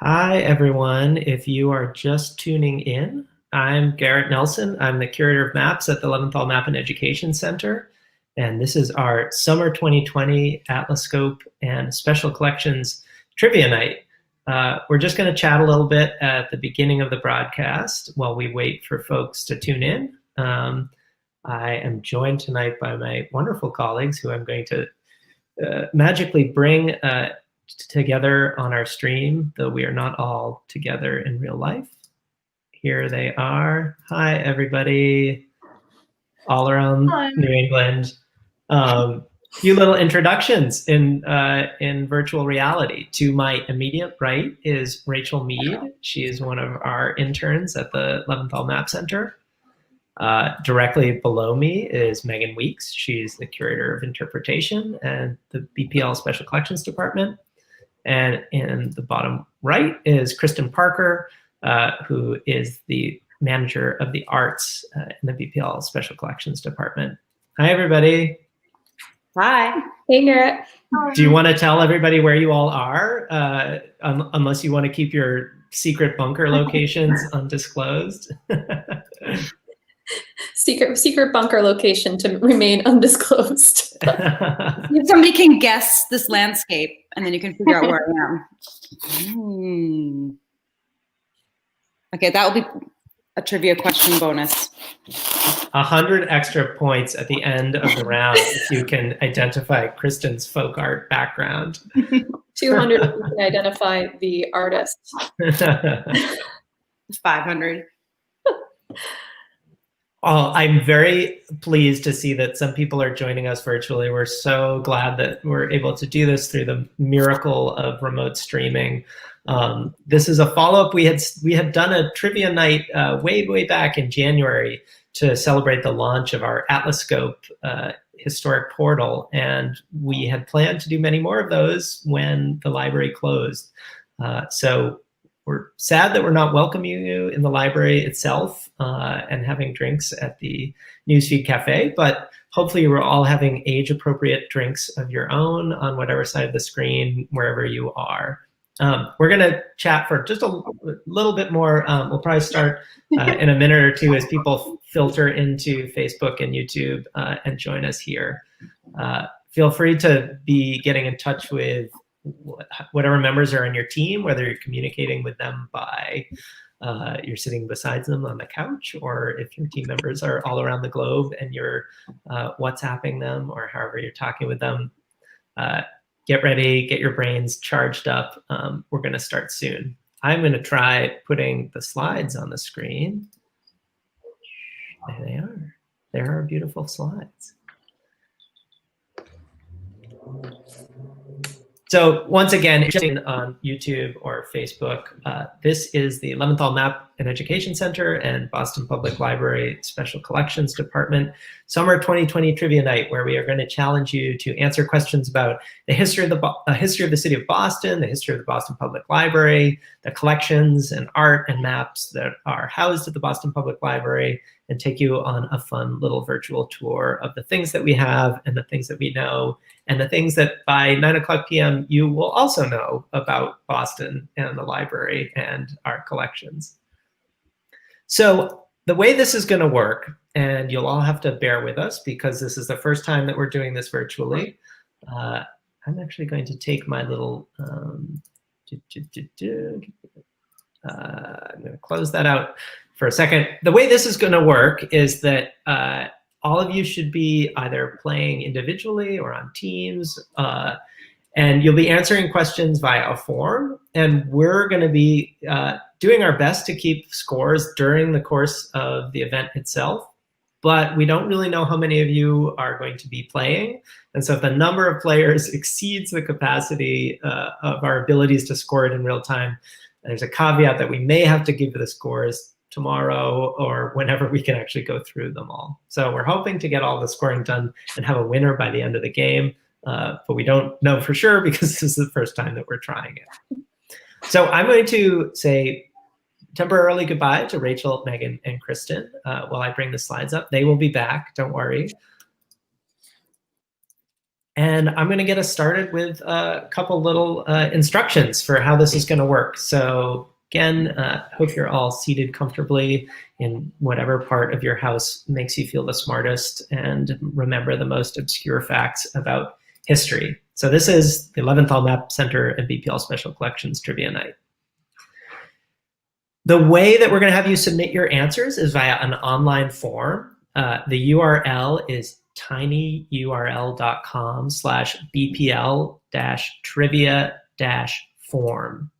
Hi, everyone. If you are just tuning in, I'm Garrett Nelson. I'm the curator of maps at the Leventhal Map and Education Center. And this is our Summer 2020 Atlascope and Special Collections Trivia Night. We're just going to chat a little bit at the beginning of the broadcast while we wait for folks to tune in. I am joined tonight by my wonderful colleagues who I'm going to magically bring together on our stream, though we are not all together in real life. Here they are. Hi, everybody, all around New England. Few little introductions in virtual reality. To my immediate right is Rachel Mead. She is one of our interns at the Leventhal Map Center. Directly below me is Megan Weeks. She's the curator of interpretation and the BPL Special Collections Department. And in the bottom right is Kristen Parker, who is the manager of the arts in the BPL Special Collections Department. Hi, everybody. Hi. Hey, Garrett. Do you want to tell everybody where you all are, unless you want to keep your secret bunker locations undisclosed? Secret bunker location to remain undisclosed. Somebody can guess this landscape, and then you can figure out where I am. Okay, that will be a trivia question bonus. 100 extra points at the end of the round if you can identify Kristen's folk art background. 200 if you can identify the artist. 500. Oh, I'm very pleased to see that some people are joining us virtually. We're so glad that we're able to do this through the miracle of remote streaming. This is a follow-up. We had done a trivia night way back in January to celebrate the launch of our Atlascope historic portal, and we had planned to do many more of those when the library closed. So we're sad that we're not welcoming you in the library itself and having drinks at the Newsfeed Cafe, but hopefully you were all having age-appropriate drinks of your own on whatever side of the screen, wherever you are. We're going to chat for just a little bit more. We'll probably start in a minute or two as people filter into Facebook and YouTube and join us here. Feel free to be getting in touch with whatever members are on your team, whether you're communicating with them by you're sitting beside them on the couch, or if your team members are all around the globe and you're WhatsApping them, or however you're talking with them. Get ready, get your brains charged up. We're going to start soon. I'm going to try putting the slides on the screen. There they are. There are beautiful slides. So once again, if you're on YouTube or Facebook, this is the Leventhal Map and Education Center and Boston Public Library Special Collections Department Summer 2020 Trivia Night, where we are going to challenge you to answer questions about the history of the city of Boston, the history of the Boston Public Library, the collections and art and maps that are housed at the Boston Public Library, and take you on a fun little virtual tour of the things that we have and the things that we know, and the things that by 9:00 p.m. you will also know about Boston and the library and our collections. So the way this is going to work, and you'll all have to bear with us because this is the first time that we're doing this virtually. I'm actually going to take my little, I'm going to close that out for a second. The way this is going to work is that all of you should be either playing individually or on teams, and you'll be answering questions via a form, and we're going to be doing our best to keep scores during the course of the event itself, but we don't really know how many of you are going to be playing, and so if the number of players exceeds the capacity of our abilities to score it in real time, there's a caveat that we may have to give the scores tomorrow or whenever we can actually go through them all. So we're hoping to get all the scoring done and have a winner by the end of the game, but we don't know for sure because this is the first time that we're trying it. So I'm going to say temporarily goodbye to Rachel, Megan, and Kristen while I bring the slides up. They will be back, don't worry. And I'm going to get us started with a couple little instructions for how this is going to work. So again, hope you're all seated comfortably in whatever part of your house makes you feel the smartest and remember the most obscure facts about history. So this is the Leventhal Map Center and BPL Special Collections Trivia Night. The way that we're going to have you submit your answers is via an online form. The URL is tinyurl.com/bpl-trivia-form.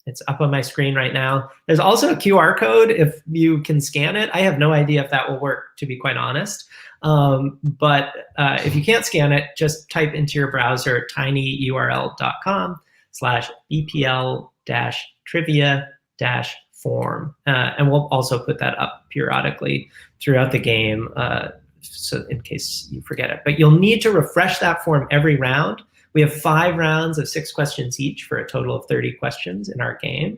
It's up on my screen right now. There's also a QR code if you can scan it. I have no idea if that will work, to be quite honest. But if you can't scan it, just type into your browser tinyurl.com/bpl-trivia-form. And we'll also put that up periodically throughout the game, so in case you forget it. But you'll need to refresh that form every round. We have 5 rounds of 6 questions each for a total of 30 questions in our game.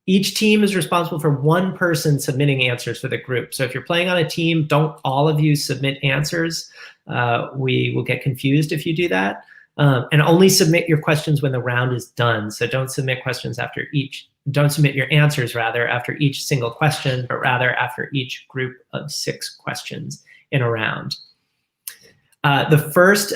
Each team is responsible for one person submitting answers for the group. So if you're playing on a team, don't all of you submit answers. We will get confused if you do that. And only submit your questions when the round is done. So don't submit questions after each. Don't submit your answers rather after each single question, but rather after each group of 6 questions in a round. The first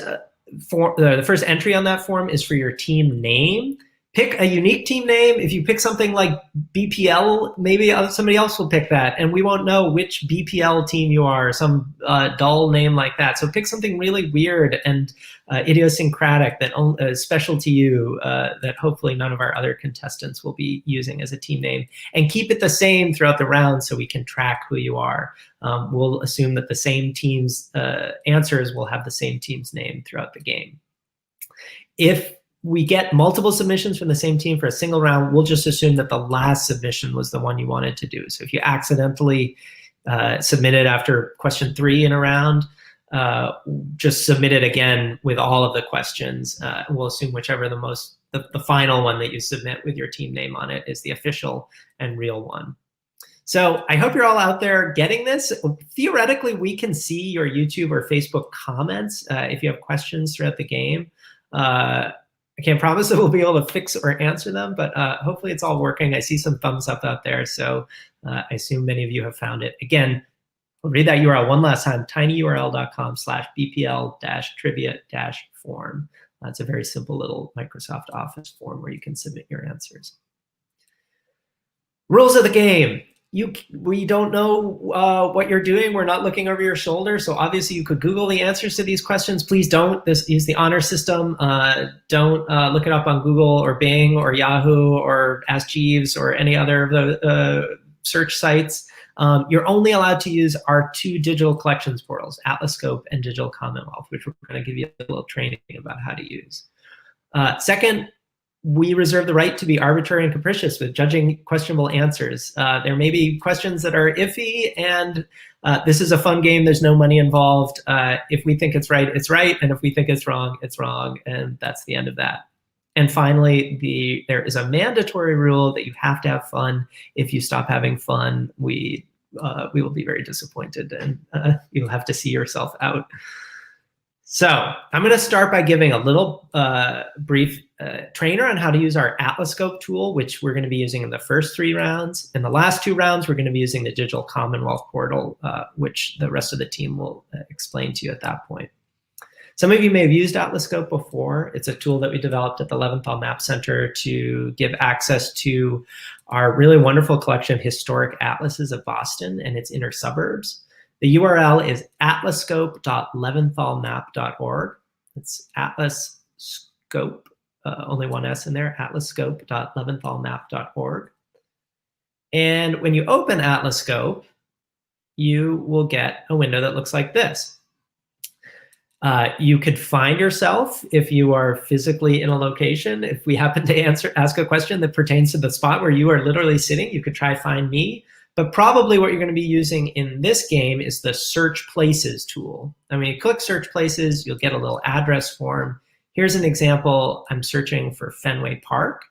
entry on that form is for your team name. Pick a unique team name. If you pick something like BPL, maybe somebody else will pick that, and we won't know which BPL team you are, or some dull name like that. So pick something really weird and idiosyncratic that is special to you, that hopefully none of our other contestants will be using as a team name. And keep it the same throughout the round so we can track who you are. We'll assume that the same team's answers will have the same team's name throughout the game. If we get multiple submissions from the same team for a single round, we'll just assume that the last submission was the one you wanted to do. So if you accidentally submitted after question 3 in a round, just submit it again with all of the questions. We'll assume whichever the final one that you submit with your team name on it is the official and real one. So I hope you're all out there getting this. Theoretically, we can see your YouTube or Facebook comments if you have questions throughout the game. I can't promise that we'll be able to fix or answer them, but hopefully it's all working. I see some thumbs up out there, so I assume many of you have found it. Again, I'll read that URL one last time, tinyurl.com/bpl-trivia-form. It's a very simple little Microsoft Office form where you can submit your answers. Rules of the game. We don't know what you're doing. We're not looking over your shoulder. So obviously you could Google the answers to these questions. Please don't. This is the honor system. Don't look it up on Google or Bing or Yahoo or Ask Jeeves or any other of the search sites. You're only allowed to use our 2 digital collections portals, Atlascope and Digital Commonwealth, which we're going to give you a little training about how to use. Second, we reserve the right to be arbitrary and capricious with judging questionable answers. There may be questions that are iffy, and this is a fun game. There's no money involved. If we think it's right, it's right. And if we think it's wrong, and that's the end of that. And finally, there is a mandatory rule that you have to have fun. If you stop having fun, we will be very disappointed, and you'll have to see yourself out. So I'm going to start by giving a little brief trainer on how to use our Atlascope tool, which we're going to be using in the first 3 rounds. In the last 2 rounds, we're going to be using the Digital Commonwealth portal, which the rest of the team will explain to you at that point. Some of you may have used Atlascope before. It's a tool that we developed at the Leventhal Map Center to give access to our really wonderful collection of historic atlases of Boston and its inner suburbs. The URL is atlascope.leventhalmap.org. It's Atlascope, only one S in there, atlascope.leventhalmap.org. And when you open Atlascope, you will get a window that looks like this. You could find yourself if you are physically in a location. If we happen to ask a question that pertains to the spot where you are literally sitting, you could try Find Me. But probably what you're going to be using in this game is the Search Places tool. And when you click Search Places, you'll get a little address form. Here's an example. I'm searching for Fenway Park.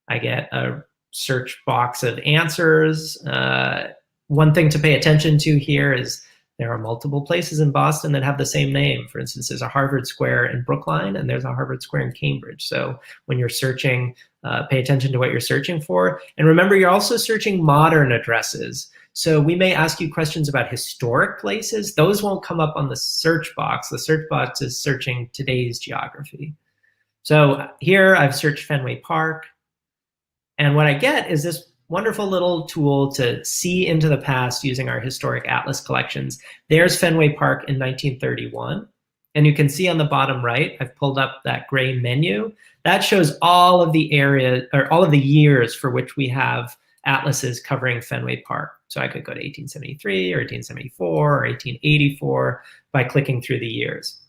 I get a search box of answers. One thing to pay attention to here is There are multiple places in Boston that have the same name. For instance, there's a Harvard Square in Brookline, and there's a Harvard Square in Cambridge. So when you're searching, pay attention to what you're searching for. And remember, you're also searching modern addresses. So we may ask you questions about historic places. Those won't come up on the search box. The search box is searching today's geography. So here I've searched Fenway Park. And what I get is this wonderful little tool to see into the past using our historic atlas collections. There's Fenway Park in 1931. And you can see on the bottom right, I've pulled up that gray menu. That shows all of the area, or all of the years for which we have atlases covering Fenway Park. So I could go to 1873 or 1874 or 1884 by clicking through the years.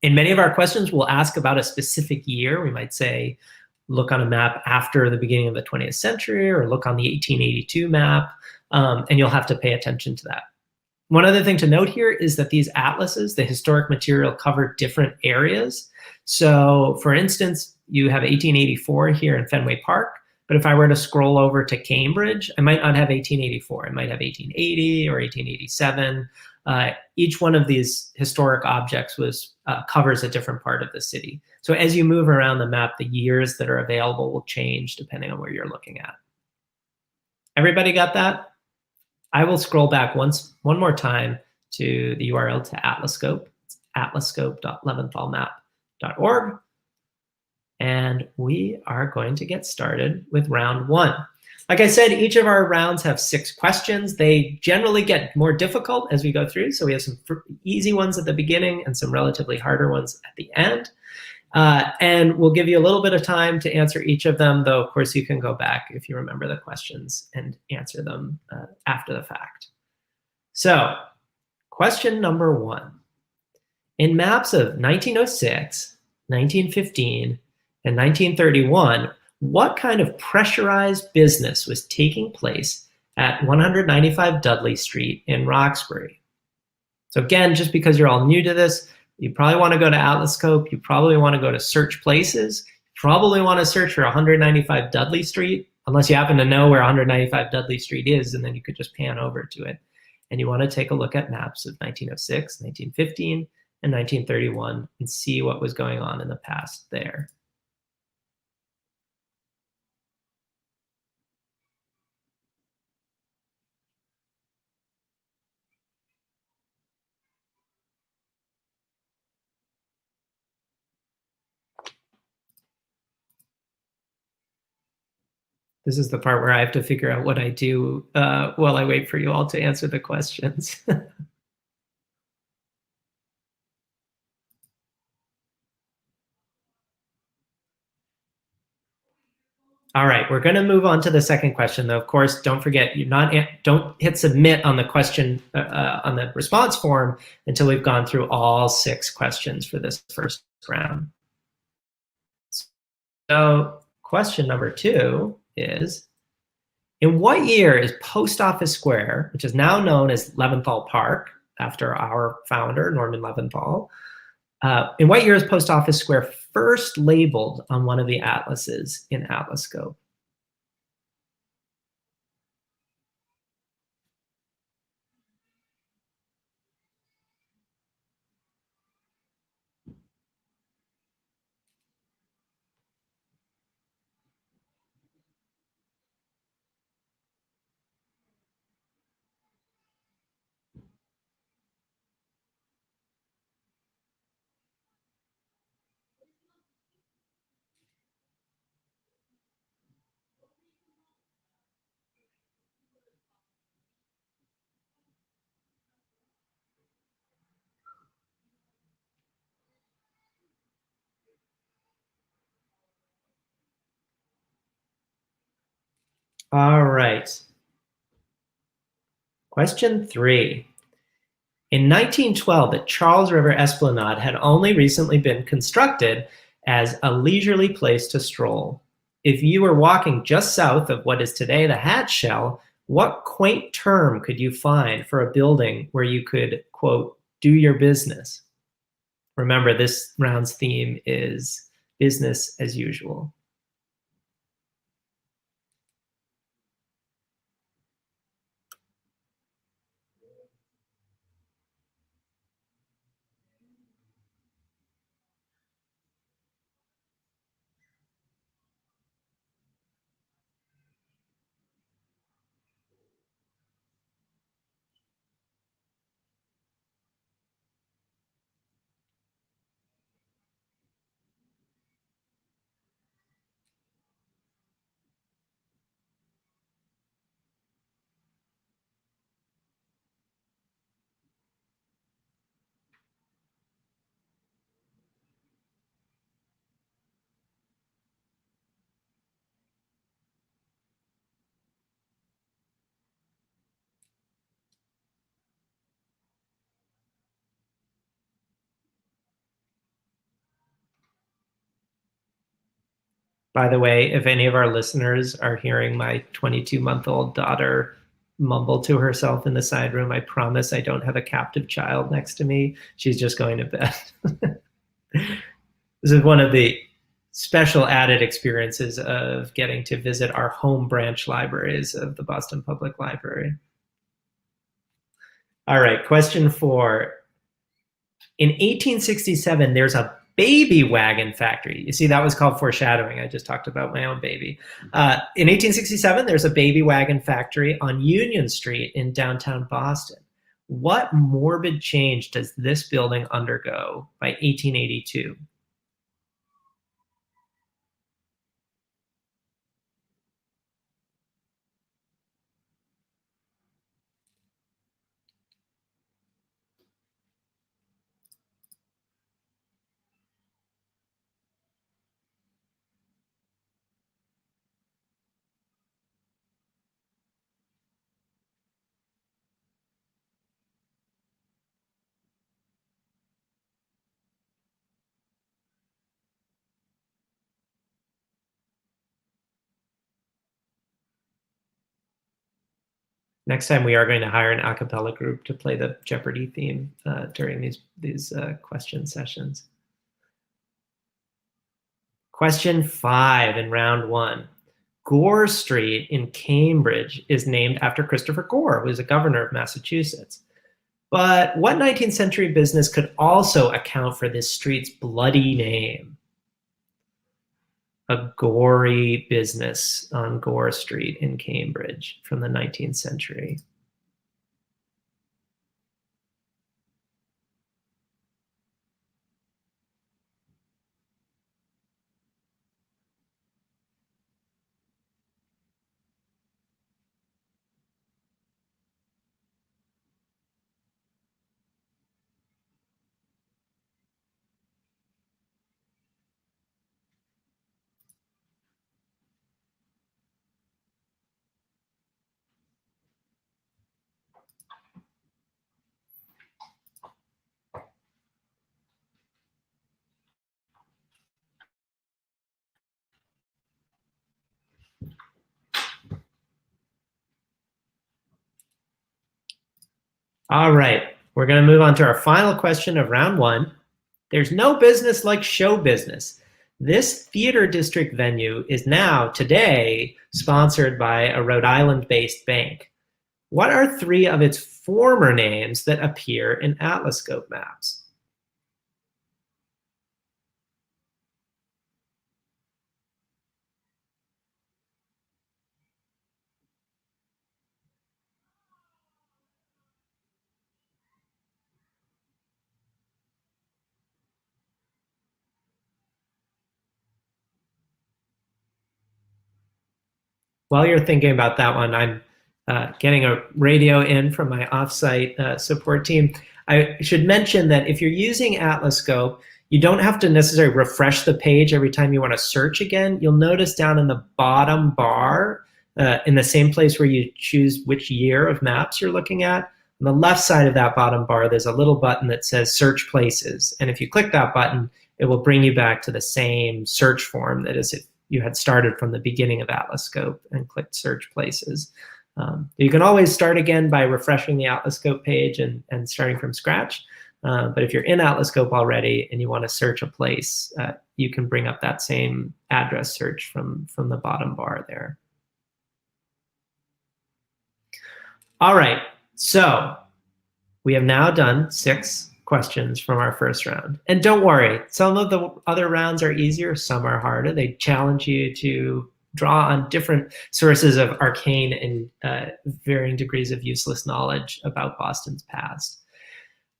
In many of our questions, we'll ask about a specific year. We might say, look on a map after the beginning of the 20th century, or look on the 1882 map, and you'll have to pay attention to that. One other thing to note here is that these atlases, the historic material, cover different areas. So for instance, you have 1884 here in Fenway Park, but if I were to scroll over to Cambridge, I might not have 1884. I might have 1880 or 1887. Each one of these historic objects covers a different part of the city. So as you move around the map, the years that are available will change depending on where you're looking at. Everybody got that? I will scroll back one more time to the URL to Atlascope. It's atlascope.leventhalmap.org. And we are going to get started with round one. Like I said, each of our rounds have 6 questions. They generally get more difficult as we go through. So we have some easy ones at the beginning and some relatively harder ones at the end. And we'll give you a little bit of time to answer each of them, though, of course, you can go back if you remember the questions and answer them after the fact. So question number 1. In maps of 1906, 1915, and 1931, what kind of pressurized business was taking place at 195 Dudley Street in Roxbury? So again, just because you're all new to this, you probably want to go to Atlascope. You probably want to go to search places. You probably want to search for 195 Dudley Street, unless you happen to know where 195 Dudley Street is, and then you could just pan over to it. And you want to take a look at maps of 1906, 1915, and 1931 and see what was going on in the past there. This is the part where I have to figure out what I do while I wait for you all to answer the questions. All right, we're going to move on to the second question, though. Of course, don't forget, don't hit submit on the question on the response form until we've gone through all 6 questions for this first round. So question number 2 is, in what year is Post Office Square, which is now known as Leventhal Park, after our founder, Norman Leventhal, in what year is Post Office Square first labeled on one of the atlases in Atlascope? All right. Question 3. In 1912, the Charles River Esplanade had only recently been constructed as a leisurely place to stroll. If you were walking just south of what is today the Hatch Shell, what quaint term could you find for a building where you could, quote, do your business? Remember, this round's theme is business as usual. By the way, if any of our listeners are hearing my 22-month-old daughter mumble to herself in the side room, I promise I don't have a captive child next to me. She's just going to bed. This is one of the special added experiences of getting to visit our home branch libraries of the Boston Public Library. All right, question 4. In 1867, there's a baby wagon factory. You see, that was called foreshadowing. I just talked about my own baby. In 1867, there's a baby wagon factory on Union Street in downtown Boston. What morbid change does this building undergo by 1882? Next time we are going to hire an a cappella group to play the Jeopardy theme during these question sessions. Question 5 in round 1. Gore Street in Cambridge is named after Christopher Gore, who was a governor of Massachusetts. But what 19th century business could also account for this street's bloody name? A gory business on Gore Street in Cambridge from the 19th century. All right, we're going to move on to our final question of round 1. There's no business like show business. This theater district venue is now, today, sponsored by a Rhode Island-based bank. What are 3 of its former names that appear in Atlascope maps? While you're thinking about that one, I'm getting a radio in from my offsite support team. I should mention that if you're using Atlascope, you don't have to necessarily refresh the page every time you want to search again. You'll notice down in the bottom bar, in the same place where you choose which year of maps you're looking at, on the left side of that bottom bar, there's a little button that says Search Places. And if you click that button, it will bring you back to the same search form that is if you had started from the beginning of Atlascope and clicked Search Places. You can always start again by refreshing the Atlascope page and starting from scratch. But if you're in Atlascope already and you want to search a place, you can bring up that same address search from the bottom bar there. All right, so we have now done 6 questions from our first round. And don't worry, some of the other rounds are easier, some are harder. They challenge you to draw on different sources of arcane and varying degrees of useless knowledge about Boston's past.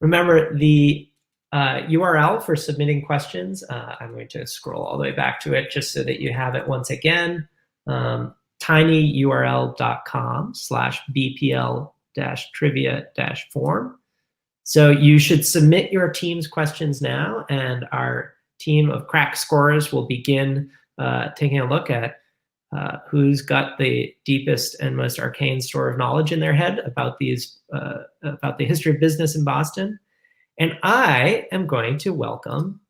Remember, the URL for submitting questions, I'm going to scroll all the way back to it just so that you have it once again, tinyurl.com/bpl-trivia-form. So you should submit your team's questions now, and our team of crack scorers will begin taking a look at who's got the deepest and most arcane store of knowledge in their head about about the history of business in Boston. And I am going to welcome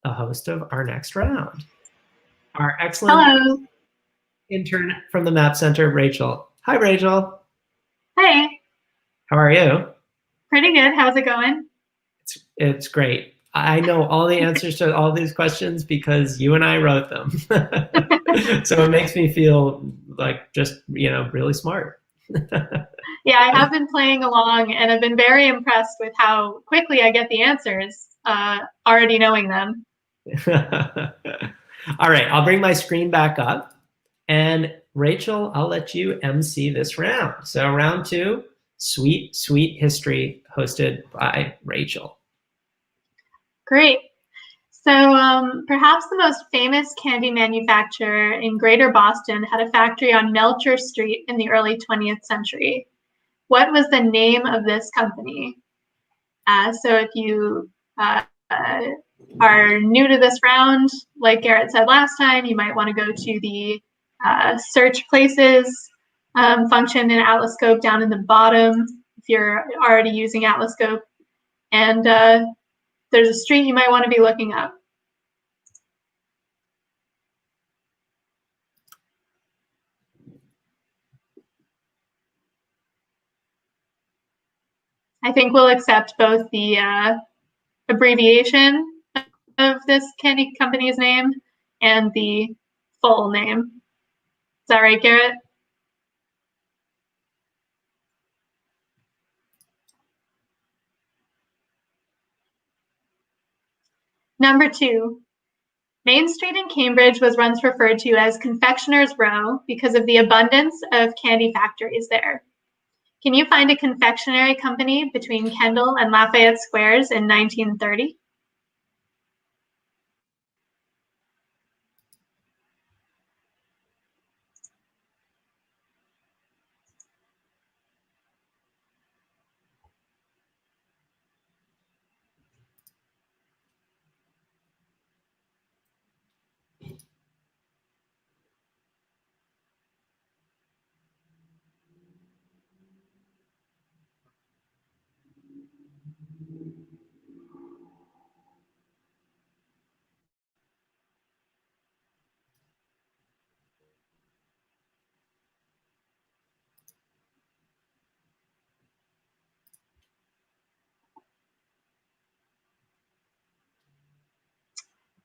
a host of our next round. our excellent Hello. intern from the Map Center, Rachel. Hi, Rachel. Hey, How are you? pretty good. How's it going? It's great. I know all the answers to all these questions because you and I wrote them. So it makes me feel like just, really smart. Yeah, I have been playing along and I've been very impressed with how quickly I get the answers, already knowing them. All right, I'll bring my screen back up. And Rachel, I'll let you MC this round. So round 2, Sweet, Sweet History, hosted by Rachel. Great. So perhaps the most famous candy manufacturer in Greater Boston had a factory on Melcher Street in the early 20th century. What was the name of this company? So if you are new to this round, like Garrett said last time, you might want to go to the search places function in Atlascope down in the bottom if you're already using Atlascope. And there's a street you might want to be looking up. I think we'll accept both the abbreviation of this candy company's name and the full name. Is that right, Garrett? Number 2, Main Street in Cambridge was once referred to as Confectioner's Row because of the abundance of candy factories there. Can you find a confectionery company between Kendall and Lafayette Squares in 1930?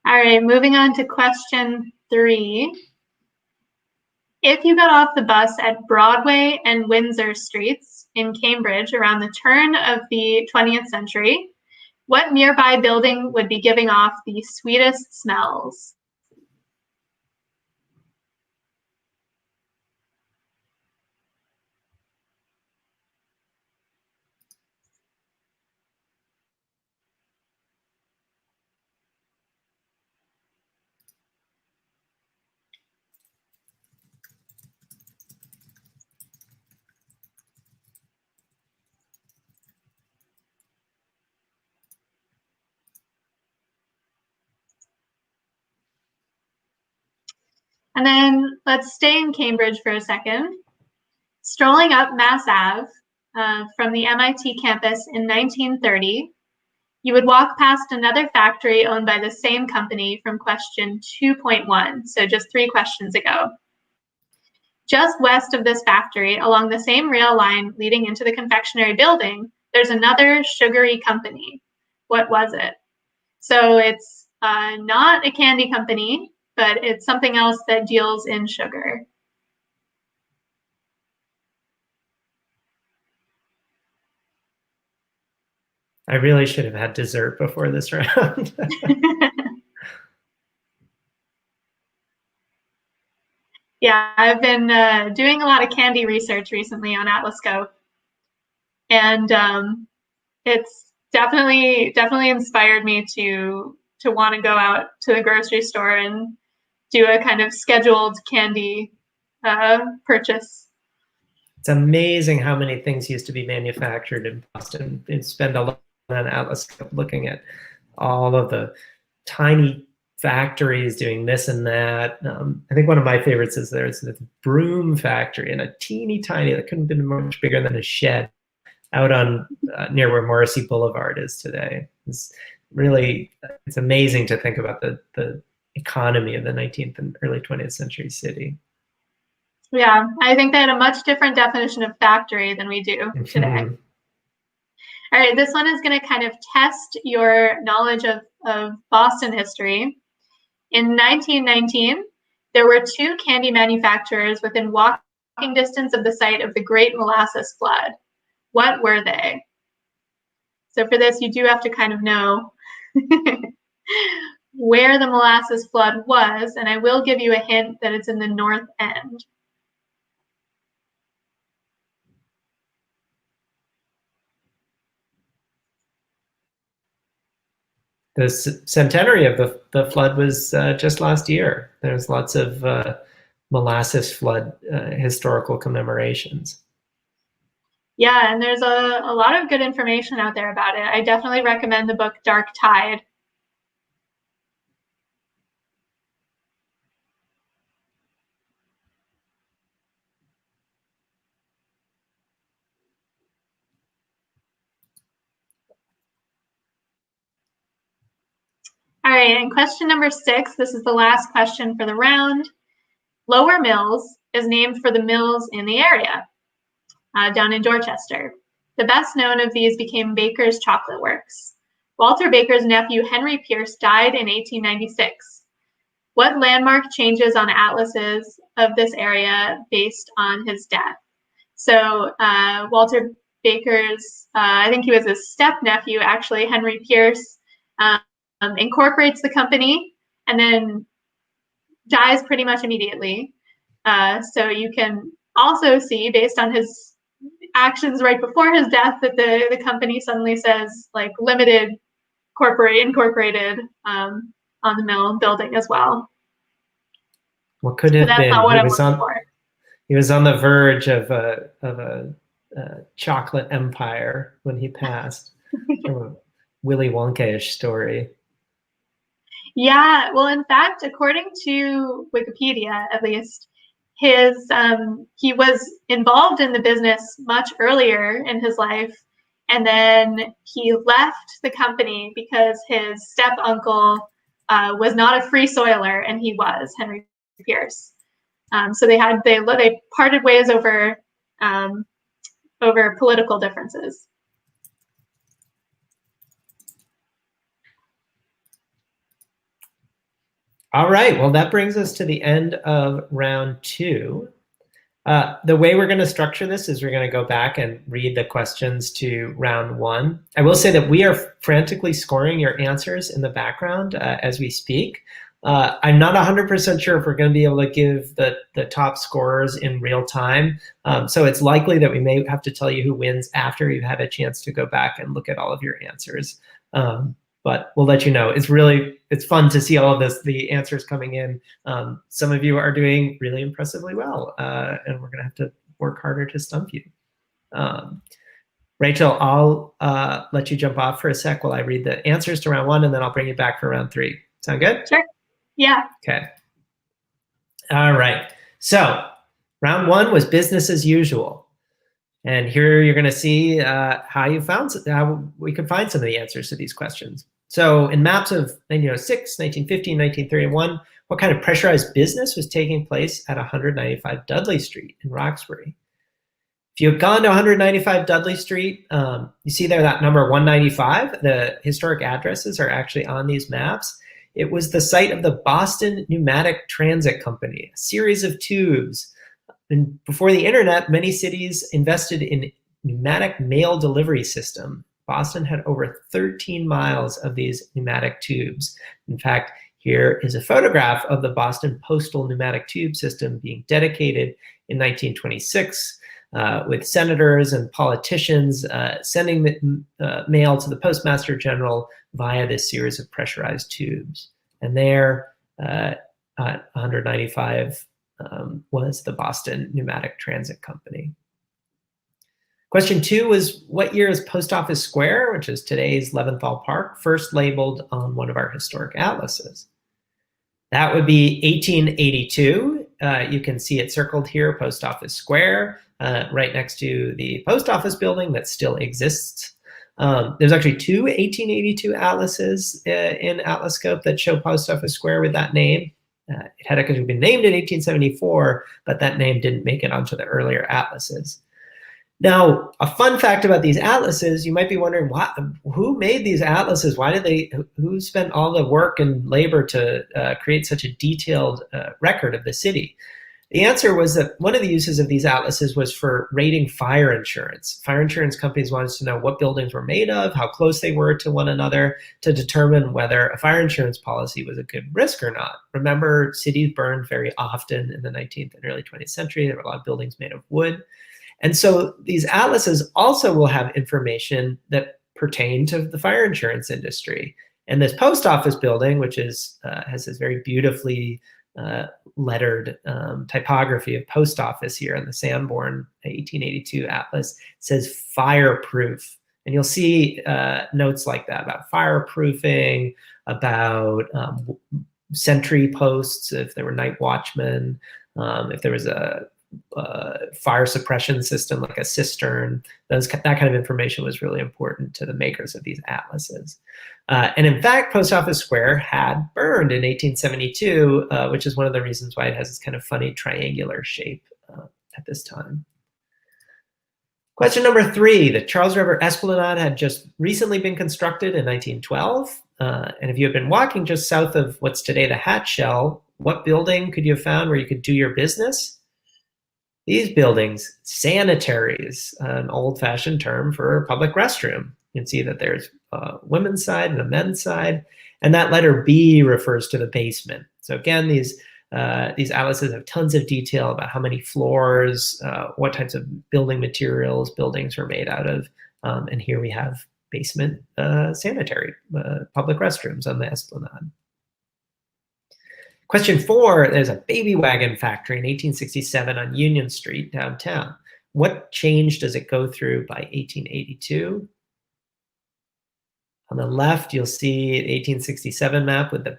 All right, moving on to question 3. If you got off the bus at Broadway and Windsor Streets in Cambridge around the turn of the 20th century, what nearby building would be giving off the sweetest smells? And then let's stay in Cambridge for a second. Strolling up Mass Ave from the MIT campus in 1930, you would walk past another factory owned by the same company from question 2.1, so just 3 questions ago. Just west of this factory, along the same rail line leading into the confectionery building, there's another sugary company. What was it? So it's not a candy company, but it's something else that deals in sugar. I really should have had dessert before this round. Yeah, I've been doing a lot of candy research recently on Atlascope, and it's definitely inspired me to want to go out to the grocery store and do a kind of scheduled candy purchase. It's amazing how many things used to be manufactured in Boston. And spend a lot on Atlas looking at all of the tiny factories doing this and that. I think one of my favorites is there's this broom factory in a teeny tiny, that couldn't have been much bigger than a shed, out on near where Morrissey Boulevard is today. It's amazing to think about the economy of the 19th and early 20th century city. Yeah, I think they had a much different definition of factory than we do today. All right, this one is going to kind of test your knowledge of Boston history. In 1919, there were 2 candy manufacturers within walking distance of the site of the Great Molasses Flood. What were they? So for this, you do have to kind of know where the molasses flood was, and I will give you a hint that it's in the north end. The centenary of the flood was just last year. There's lots of molasses flood historical commemorations. Yeah, and there's a lot of good information out there about it. I definitely recommend the book Dark Tide. All right, and question number 6, this is the last question for the round. Lower Mills is named for the mills in the area, down in Dorchester. The best known of these became Baker's Chocolate Works. Walter Baker's nephew, Henry Pierce, died in 1896. What landmark changes on atlases of this area based on his death? So Walter Baker's, I think he was his step-nephew, actually, Henry Pierce, incorporates the company and then dies pretty much immediately. So you can also see, based on his actions right before his death, that the company suddenly says like limited incorporated on the mill building as well. What could have that's been? Not what I'm looking for. He was on the verge of a chocolate empire when he passed. A Willy Wonka-ish story. Yeah, well, in fact, according to Wikipedia, at least, he was involved in the business much earlier in his life, and then he left the company because his step uncle was not a free soiler, and he was Henry Pierce. So they parted ways over political differences. All right, well, that brings us to the end of round 2. The way we're going to structure this is we're going to go back and read the questions to round 1. I will say that we are frantically scoring your answers in the background as we speak. I'm not 100% sure if we're going to be able to give the top scorers in real time. So it's likely that we may have to tell you who wins after you've had a chance to go back and look at all of your answers. But we'll let you know. It's fun to see all of the answers coming in. Some of you are doing really impressively well, and we're gonna have to work harder to stump you. Rachel, I'll let you jump off for a sec while I read the answers to round 1, and then I'll bring you back for round 3. Sound good? Sure. Yeah. Okay. All right. So round 1 was business as usual. And here you're going to see how we could find some of the answers to these questions. So in maps of 1906, 1915, 1931, what kind of pressurized business was taking place at 195 Dudley Street in Roxbury? If you've gone to 195 Dudley Street, you see there that number 195. The historic addresses are actually on these maps. It was the site of the Boston Pneumatic Transit Company, a series of tubes. And before the internet, many cities invested in pneumatic mail delivery system. Boston had over 13 miles of these pneumatic tubes. In fact, here is a photograph of the Boston postal pneumatic tube system being dedicated in 1926 with senators and politicians sending the mail to the Postmaster General via this series of pressurized tubes. And there at 195 was the Boston Pneumatic Transit Company. Question 2 was, what year is Post Office Square, which is today's Leventhal Park, first labeled on one of our historic atlases? That would be 1882. You can see it circled here, Post Office Square, right next to the post office building that still exists. There's actually two 1882 atlases in Atlascope that show Post Office Square with that name. It had actually been named in 1874, but that name didn't make it onto the earlier atlases. Now, a fun fact about these atlases, you might be wondering, who made these atlases? Who spent all the work and labor to create such a detailed record of the city? The answer was that one of the uses of these atlases was for rating fire insurance. Fire insurance companies wanted to know what buildings were made of, how close they were to one another, to determine whether a fire insurance policy was a good risk or not. Remember, cities burned very often in the 19th and early 20th century. There were a lot of buildings made of wood. And so these atlases also will have information that pertain to the fire insurance industry. And this post office building, which has this very beautifully lettered typography of post office here in the Sanborn 1882 atlas, says fireproof. And you'll see notes like that about fireproofing, about sentry posts, if there were night watchmen, if there was a fire suppression system like a cistern. That kind of information was really important to the makers of these atlases. And in fact, Post Office Square had burned in 1872, which is one of the reasons why it has this kind of funny triangular shape at this time. Question number 3, the Charles River Esplanade had just recently been constructed in 1912. And if you had been walking just south of what's today the Hat Shell, what building could you have found where you could do your business? These buildings, sanitaries, an old-fashioned term for a public restroom. You can see that there's a women's side and a men's side, and that letter B refers to the basement. So again, these atlases have tons of detail about how many floors, what types of building materials buildings were made out of, and here we have basement sanitary public restrooms on the Esplanade. Question 4, there's a baby wagon factory in 1867 on Union Street downtown. What change does it go through by 1882? On the left, you'll see the 1867 map with the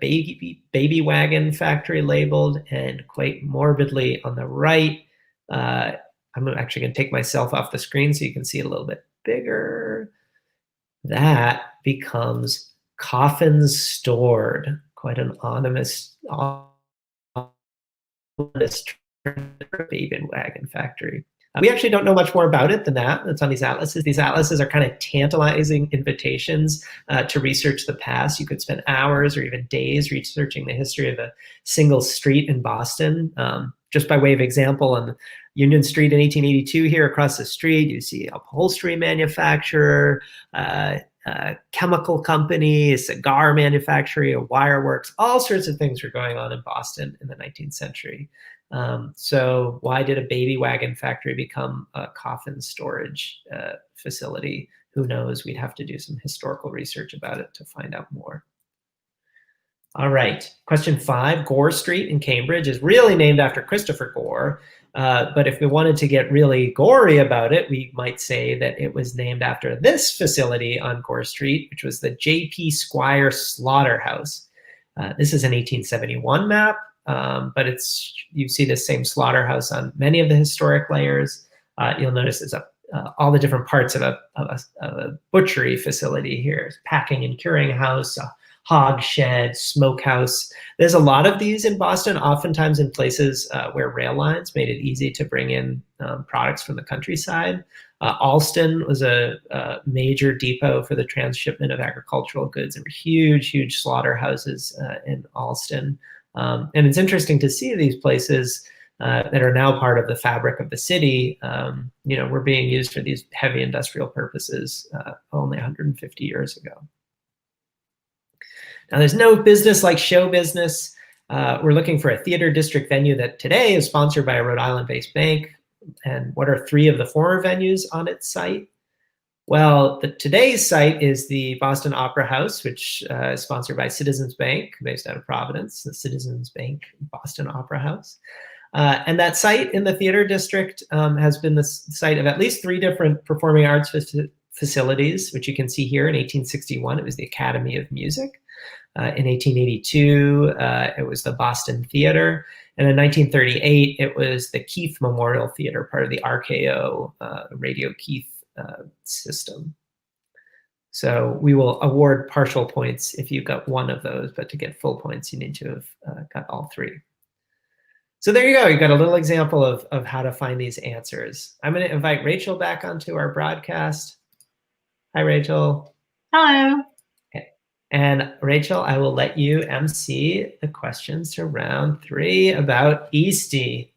baby wagon factory labeled, and quite morbidly on the right, I'm actually going to take myself off the screen so you can see it a little bit bigger. That becomes coffins stored. Quite an ominous baby wagon factory. We actually don't know much more about it than that. That's on these atlases. These atlases are kind of tantalizing invitations to research the past. You could spend hours or even days researching the history of a single street in Boston. Just by way of example, on Union Street in 1882 here across the street, you see a upholstery manufacturer, chemical company, a cigar manufacturer, a wire works, all sorts of things were going on in Boston in the 19th century. So why did a baby wagon factory become a coffin storage facility? Who knows? We'd have to do some historical research about it to find out more. All right, question 5, Gore Street in Cambridge is really named after Christopher Gore. But if we wanted to get really gory about it, we might say that it was named after this facility on Gore Street, which was the J.P. Squire Slaughterhouse. This is an 1871 map, but you see the same slaughterhouse on many of the historic layers. You'll notice there's all the different parts of a butchery facility here: packing and curing house, hog shed, smokehouse. There's a lot of these in Boston, oftentimes in places where rail lines made it easy to bring in products from the countryside. Alston was a major depot for the transshipment of agricultural goods. There were huge, huge slaughterhouses in Alston. And it's interesting to see these places that are now part of the fabric of the city, were being used for these heavy industrial purposes only 150 years ago. Now, there's no business like show business. We're looking for a theater district venue that today is sponsored by a Rhode Island-based bank. And what are 3 of the former venues on its site? Well, today's site is the Boston Opera House, which is sponsored by Citizens Bank, based out of Providence, the Citizens Bank Boston Opera House. And that site in the theater district has been the site of at least 3 different performing arts facilities, which you can see here. In 1861, it was the Academy of Music. In 1882, it was the Boston Theater. And in 1938, it was the Keith Memorial Theater, part of the RKO Radio Keith system. So we will award partial points if you got one of those, but to get full points, you need to have got all three. So there you go. You got a little example of how to find these answers. I'm going to invite Rachel back onto our broadcast. Hi, Rachel. Hello. And Rachel, I will let you MC the questions to round 3 about Eastie.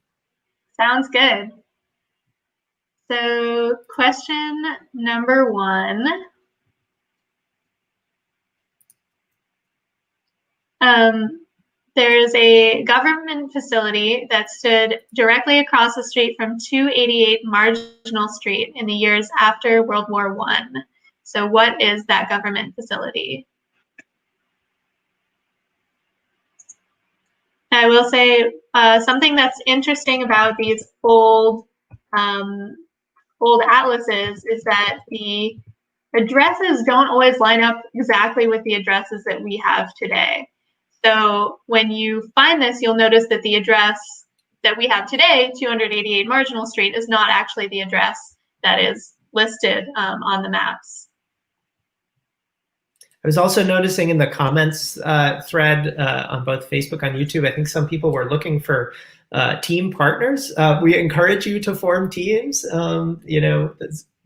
Sounds good. So question number 1. There's a government facility that stood directly across the street from 288 Marginal Street in the years after World War I. So what is that government facility? I will say something that's interesting about these old atlases is that the addresses don't always line up exactly with the addresses that we have today. So when you find this, you'll notice that the address that we have today, 288 Marginal Street, is not actually the address that is listed on the maps. I was also noticing in the comments thread on both Facebook and YouTube, I think some people were looking for team partners. We encourage you to form teams. It'd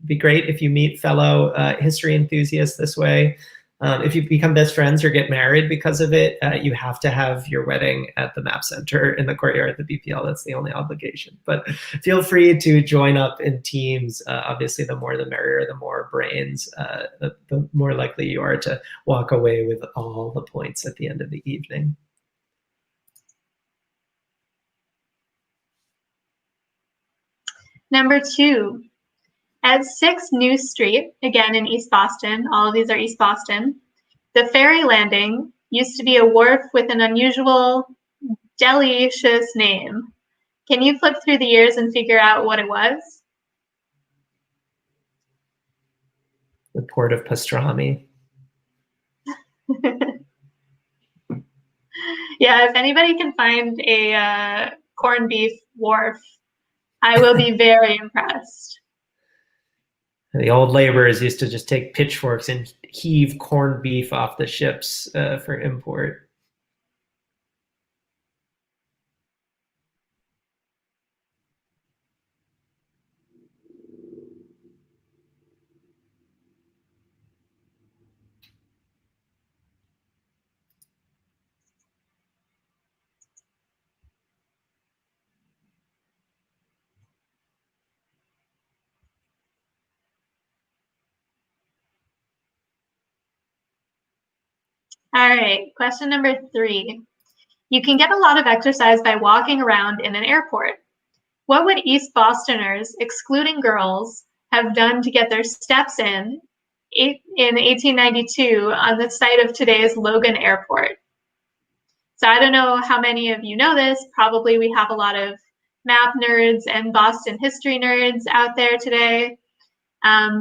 be great if you meet fellow history enthusiasts this way. If you become best friends or get married because of it, you have to have your wedding at the Map Center in the courtyard of the BPL. That's the only obligation. But feel free to join up in teams. Obviously, the more the merrier, the more brains, the more likely you are to walk away with all the points at the end of the evening. Number 2. At 6 New Street, again in East Boston, all of these are East Boston, the ferry landing used to be a wharf with an unusual, delicious name. Can you flip through the years and figure out what it was? The Port of Pastrami. Yeah, if anybody can find a corned beef wharf, I will be very impressed. The old laborers used to just take pitchforks and heave corned beef off the ships for import. All right, question number 3. You can get a lot of exercise by walking around in an airport. What would East Bostoners, excluding girls, have done to get their steps in 1892 on the site of today's Logan Airport? So I don't know how many of you know this. Probably we have a lot of map nerds and Boston history nerds out there today.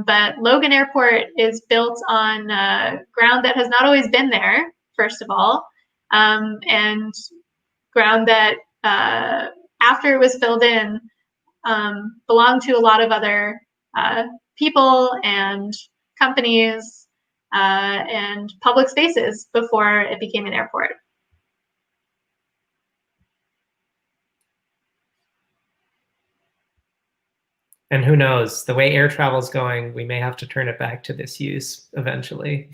But Logan Airport is built on ground that has not always been there, first of all, and ground that after it was filled in belonged to a lot of other people and companies and public spaces before it became an airport. And who knows, the way air travel is going, we may have to turn it back to this use eventually.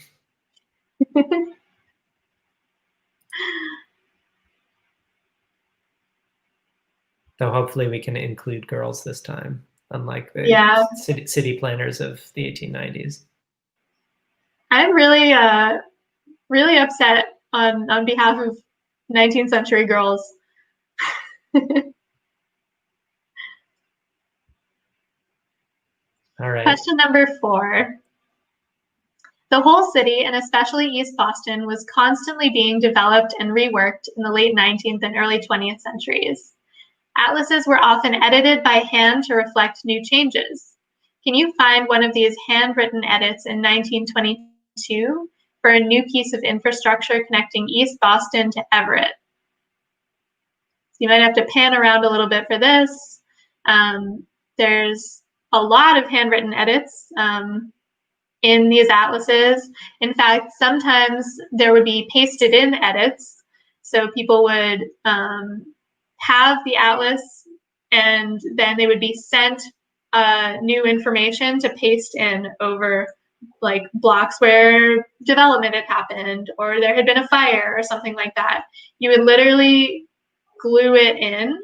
Though hopefully we can include girls this time, unlike the city planners of the 1890s. I'm really, really upset on behalf of 19th century girls. All right. Question number 4. The whole city, and especially East Boston, was constantly being developed and reworked in the late 19th and early 20th centuries. Atlases were often edited by hand to reflect new changes. Can you find one of these handwritten edits in 1922 for a new piece of infrastructure connecting East Boston to Everett? So you might have to pan around a little bit for this. There's a lot of handwritten edits. in these atlases. In fact, sometimes there would be pasted in edits. So people would have the atlas and then they would be sent new information to paste in over like blocks where development had happened or there had been a fire or something like that. You would literally glue it in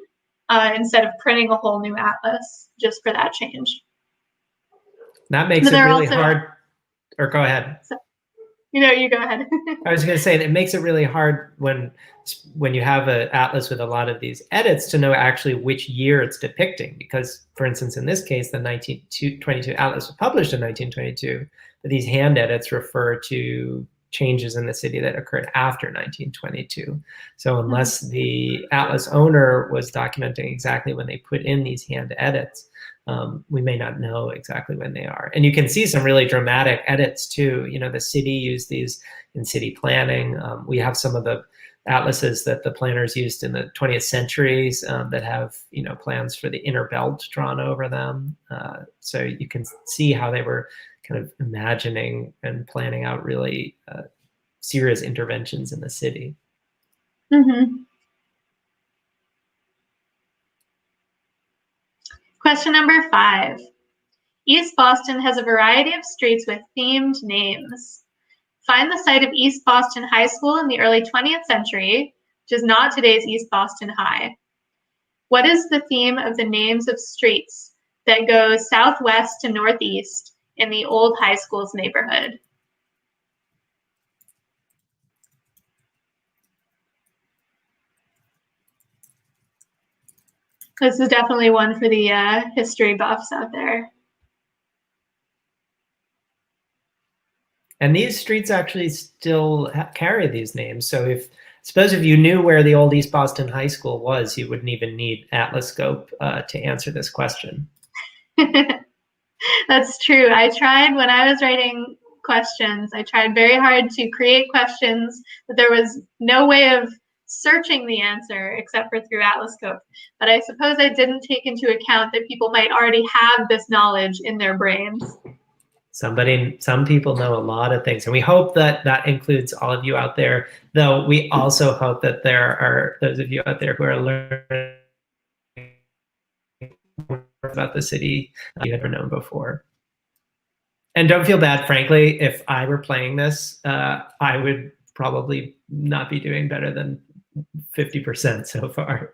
instead of printing a whole new atlas just for that change. That makes it really hard. Or go ahead. So, you go ahead. I was going to say, it makes it really hard when you have an atlas with a lot of these edits to know actually which year it's depicting. Because, for instance, in this case, the 1922 atlas was published in 1922, but these hand edits refer to changes in the city that occurred after 1922. So unless the atlas owner was documenting exactly when they put in these hand edits, we may not know exactly when they are. And you can see some really dramatic edits too. The city used these in city planning. We have some of the atlases that the planners used in the 20th centuries that have, plans for the inner belt drawn over them. So you can see how they were kind of imagining and planning out really serious interventions in the city. Mm-hmm. Question number 5. East Boston has a variety of streets with themed names. Find the site of East Boston High School in the early 20th century, which is not today's East Boston High. What is the theme of the names of streets that go southwest to northeast in the old high school's neighborhood? This is definitely one for the history buffs out there. And these streets actually still carry these names. So suppose if you knew where the old East Boston High School was, you wouldn't even need Atlascope to answer this question. That's true. I tried when I was writing questions, I tried very hard to create questions, but there was no way of searching the answer except for through Atlascope. But I suppose I didn't take into account that people might already have this knowledge in their brains. Some people know a lot of things, and we hope that includes all of you out there, though we also hope that there are those of you out there who are learning more about the city you had never known before. And don't feel bad, frankly, if I were playing this, I would probably not be doing better than 50% so far.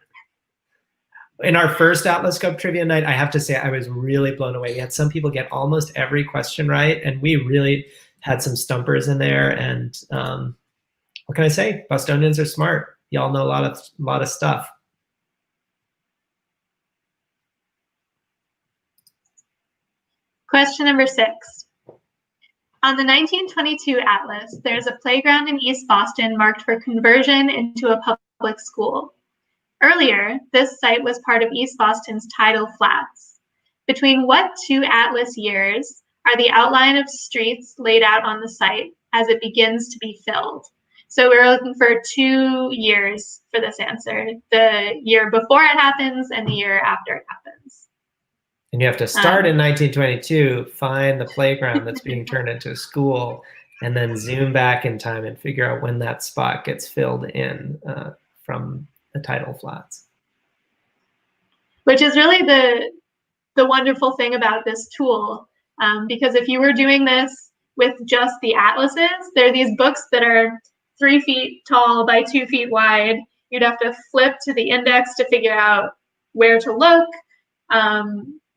In our first Atlascope trivia night, I have to say I was really blown away. We had some people get almost every question right, and we really had some stumpers in there. And what can I say? Bostonians are smart. Y'all know a lot of stuff. Question number 6. On the 1922 atlas, there's a playground in East Boston marked for conversion into a public school. Earlier, this site was part of East Boston's tidal flats. Between what 2 atlas years are the outline of streets laid out on the site as it begins to be filled? So we're looking for 2 years for this answer, the year before it happens and the year after it happens. And you have to start in 1922, find the playground that's being turned into a school, and then zoom back in time and figure out when that spot gets filled in from the tidal flats. Which is really the wonderful thing about this tool, because if you were doing this with just the atlases, there are these books that are 3 feet tall by 2 feet wide. You'd have to flip to the index to figure out where to look.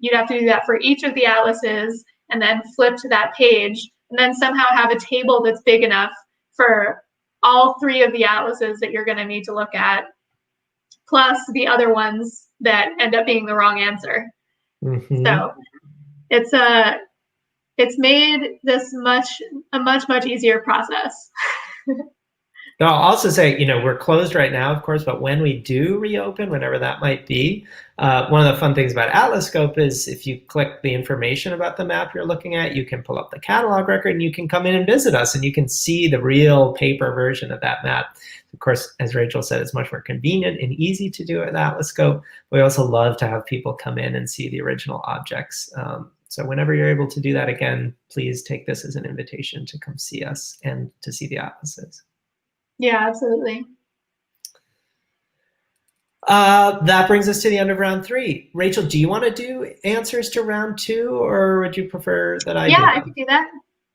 You'd have to do that for each of the atlases and then flip to that page and then somehow have a table that's big enough for all 3 of the atlases that you're going to need to look at, plus the other ones that end up being the wrong answer. Mm-hmm. So it's made this a much easier process. I'll also say, we're closed right now, of course, but when we do reopen, whenever that might be, one of the fun things about Atlascope is if you click the information about the map you're looking at, you can pull up the catalog record and you can come in and visit us and you can see the real paper version of that map. Of course, as Rachel said, it's much more convenient and easy to do it with Atlascope. We also love to have people come in and see the original objects. So whenever you're able to do that again, please take this as an invitation to come see us and to see the atlases. Yeah, absolutely. That brings us to the end of round 3. Rachel, do you want to do answers to round 2, or would you prefer that I do Yeah, I them? can do that.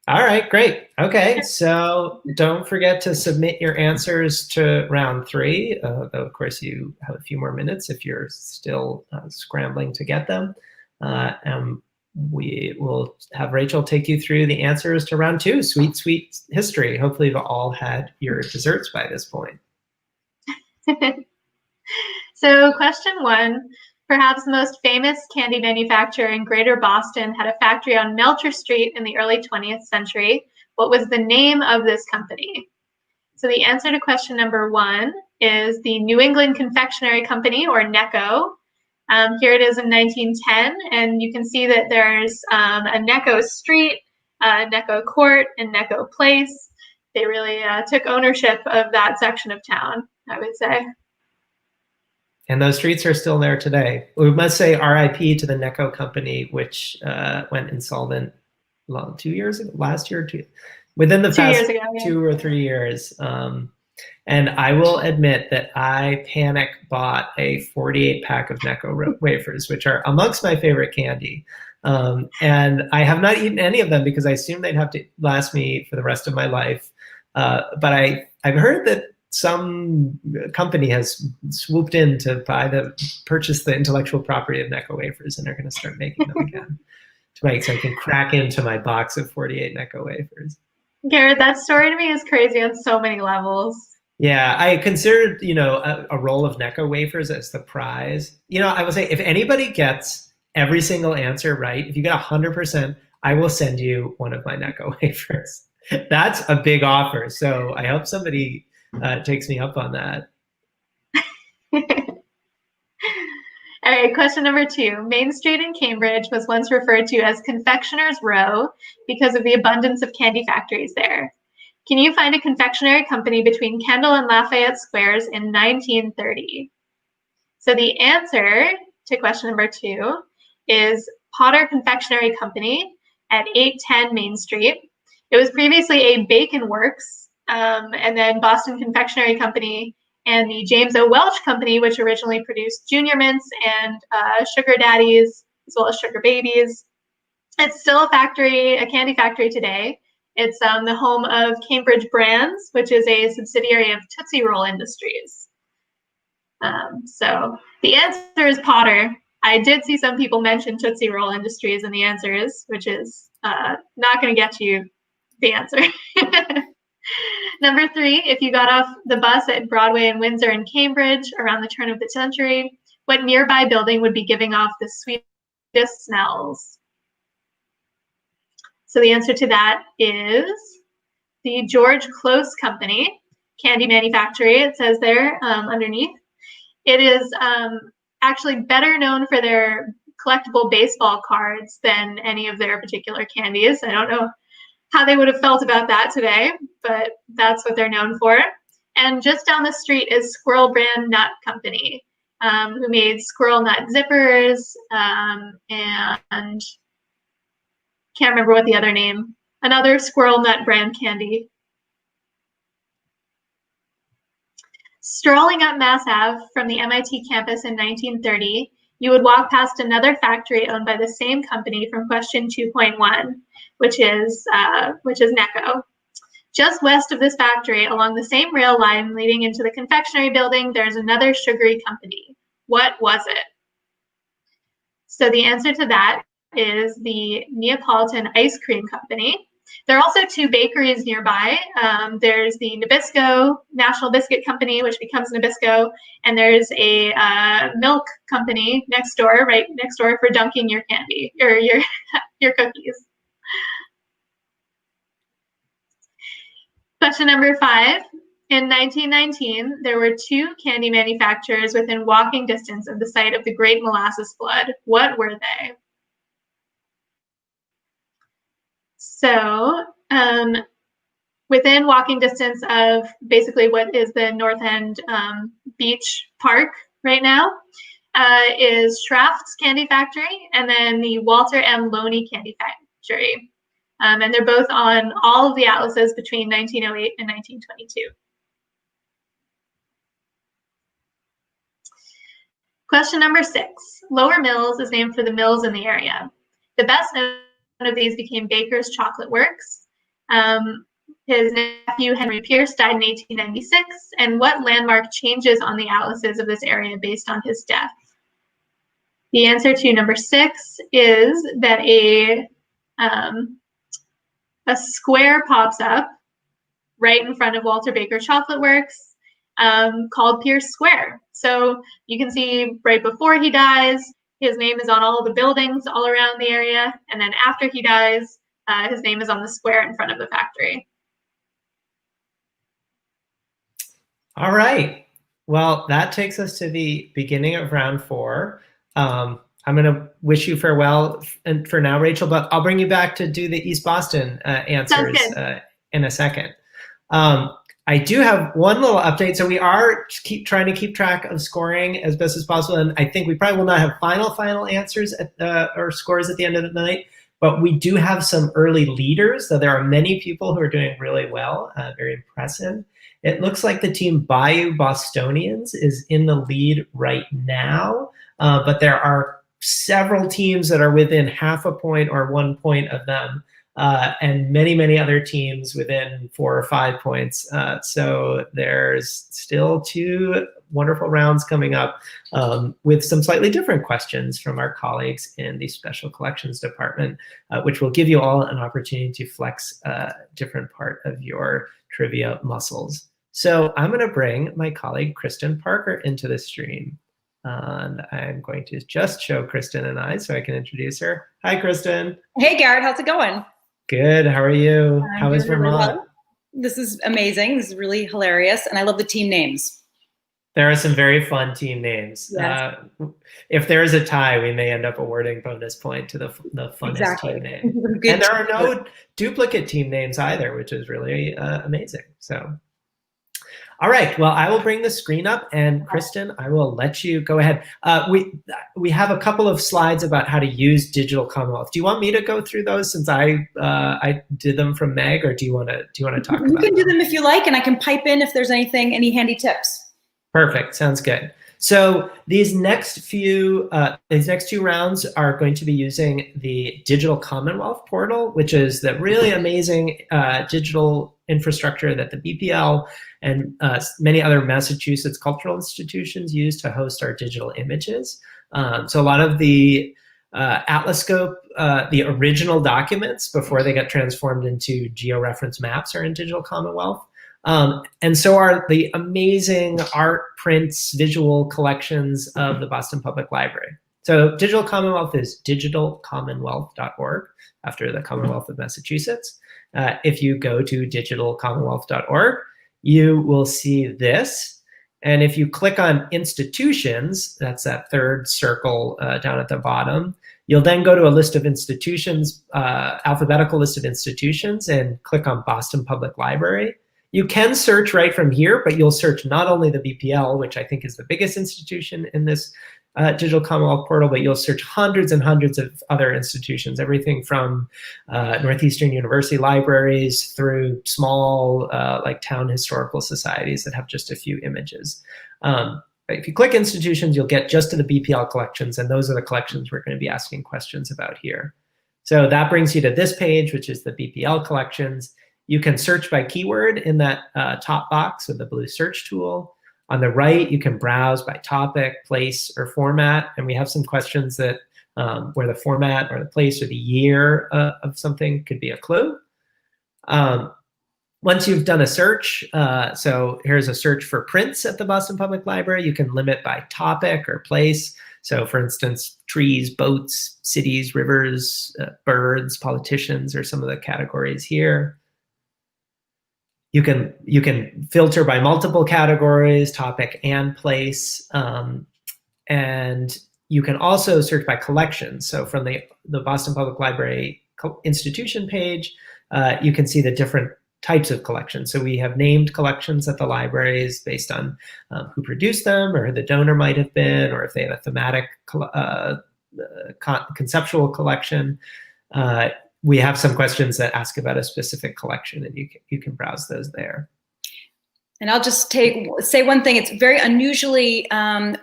All right, great. Okay, so don't forget to submit your answers to round 3, though of course you have a few more minutes if you're still scrambling to get them. And we will have Rachel take you through the answers to round 2, sweet, sweet history. Hopefully you've all had your desserts by this point. So question 1, perhaps the most famous candy manufacturer in Greater Boston had a factory on Melcher Street in the early 20th century. What was the name of this company? So the answer to question number 1 is the New England Confectionery Company, or NECO. Here it is in 1910, and you can see that there's a NECO Street, NECO Court, and NECO Place. They really took ownership of that section of town, I would say. And those streets are still there today. We must say RIP to the NECO company, which went insolvent 2 years ago, last year, within the past 2 or 3 years. And I will admit that I panic bought a 48-pack of NECO wafers, which are amongst my favorite candy. And I have not eaten any of them because I assumed they'd have to last me for the rest of my life. But I've heard that some company has swooped in to purchase the intellectual property of NECO wafers, and they're going to start making them again so I can crack into my box of 48 NECO wafers. Garrett, that story to me is crazy on so many levels. Yeah, I considered, a roll of NECO wafers as the prize. I will say, if anybody gets every single answer right, if you get 100%, I will send you one of my NECO wafers. That's a big offer. So I hope somebody takes me up on that. All right, question number 2. Main Street in Cambridge was once referred to as Confectioner's Row because of the abundance of candy factories there. Can you find a confectionery company between Kendall and Lafayette Squares in 1930? So the answer to question number 2 is Potter Confectionery Company at 810 Main Street. It was previously a Bacon Works, and then Boston Confectionery Company and the James O. Welch Company, which originally produced Junior Mints and Sugar Daddies, as well as Sugar Babies. It's still a candy factory today. It's the home of Cambridge Brands, which is a subsidiary of Tootsie Roll Industries. So the answer is Potter. I did see some people mention Tootsie Roll Industries in the answers, which is not going to get you the answer. Number 3, if you got off the bus at Broadway and Windsor in Cambridge around the turn of the century, what nearby building would be giving off the sweetest smells? So the answer to that is the George Close Company, candy manufactory, it says there underneath. It is actually better known for their collectible baseball cards than any of their particular candies. I don't know how they would have felt about that today, but that's what they're known for. And just down the street is Squirrel Brand Nut Company, who made squirrel nut zippers and can't remember what the other name, another squirrel nut brand candy. Strolling up Mass Ave from the MIT campus in 1930, you would walk past another factory owned by the same company from question 2.1, which is NECO. Just west of this factory, along the same rail line leading into the confectionery building, there's another sugary company. What was it? So the answer to that is the Neapolitan Ice Cream Company. There are also 2 bakeries nearby. There's the Nabisco National Biscuit Company, which becomes Nabisco, and there's a milk company next door, right next door, for dunking your candy or your cookies. Question number 5. In 1919, there were 2 candy manufacturers within walking distance of the site of the Great Molasses Flood. What were they? So within walking distance of basically what is the North End Beach Park right now, is Schraft's Candy Factory, and then the Walter M. Loney Candy Factory. And they're both on all of the atlases between 1908 and 1922. Question number 6. Lower Mills is named for the mills in the area. The best known of these became Baker's Chocolate Works. His nephew, Henry Pierce, died in 1896. And what landmark changes on the atlases of this area based on his death? The answer to number 6 is that a square pops up right in front of Walter Baker Chocolate Works called Pierce Square. So you can see right before he dies, his name is on all the buildings all around the area. And then after he dies, his name is on the square in front of the factory. All right. Well, that takes us to the beginning of round 4. I'm going to wish you farewell and for now, Rachel, but I'll bring you back to do the East Boston answers in a second. I do have one little update. So we are trying to keep track of scoring as best as possible. And I think we probably will not have final answers or scores at the end of the night, but we do have some early leaders. So there are many people who are doing really well, very impressive. It looks like the team Bayou Bostonians is in the lead right now, but there are several teams that are within half a point or 1 point of them, and many other teams within 4 or 5 points. So there's still 2 wonderful rounds coming up with some slightly different questions from our colleagues in the Special Collections Department, which will give you all an opportunity to flex a different part of your trivia muscles. So I'm going to bring my colleague Kristen Parker into the stream. And I'm going to just show Kristen and I so I can introduce her. Hi, Kristen. Hey, Garrett, how's it going? Good. How are you? How is Vermont? Really well. This is amazing. This is really hilarious. And I love the team names. There are some very fun team names. Yes. If there is a tie, we may end up awarding bonus point to the funnest team name. And there are no duplicate team names either, which is really amazing. So, all right. Well, I will bring the screen up, and Kristen, I will let you go ahead. We have a couple of slides about how to use Digital Commonwealth. Do you want me to go through those since I did them from Meg, or do you want to talk about them? You can do them if you like, and I can pipe in if there's any handy tips. Perfect. Sounds good. So these next 2 rounds are going to be using the Digital Commonwealth portal, which is the really amazing digital infrastructure that the BPL and many other Massachusetts cultural institutions use to host our digital images. So a lot of the Atlascope, the original documents before they got transformed into georeference maps, are in Digital Commonwealth. And so are the amazing art, prints, visual collections of the Boston Public Library. So Digital Commonwealth is digitalcommonwealth.org, after the Commonwealth of Massachusetts. If you go to digitalcommonwealth.org, you will see this. And if you click on institutions, that's that third circle down at the bottom, you'll then go to a list of institutions, alphabetical list of institutions, and click on Boston Public Library. You can search right from here, but you'll search not only the BPL, which I think is the biggest institution in this Digital Commonwealth portal, but you'll search hundreds and hundreds of other institutions, everything from Northeastern University libraries through small like town historical societies that have just a few images. If you click institutions, you'll get just to the BPL collections, and those are the collections we're going to be asking questions about here. So that brings you to this page, which is the BPL collections. You can search by keyword in that top box with the blue search tool. On the right, you can browse by topic, place, or format. And we have some questions that where the format or the place or the year of something could be a clue. Once you've done a search, so here's a search for prints at the Boston Public Library. You can limit by topic or place. So for instance, trees, boats, cities, rivers, birds, politicians are some of the categories here. You can filter by multiple categories, topic and place, and you can also search by collection. So from the Boston Public Library institution page, you can see the different types of collections. So we have named collections at the libraries based on who produced them or who the donor might have been, or if they have a thematic conceptual collection. We have some questions that ask about a specific collection, and you can browse those there. And I'll just say one thing. It's very unusually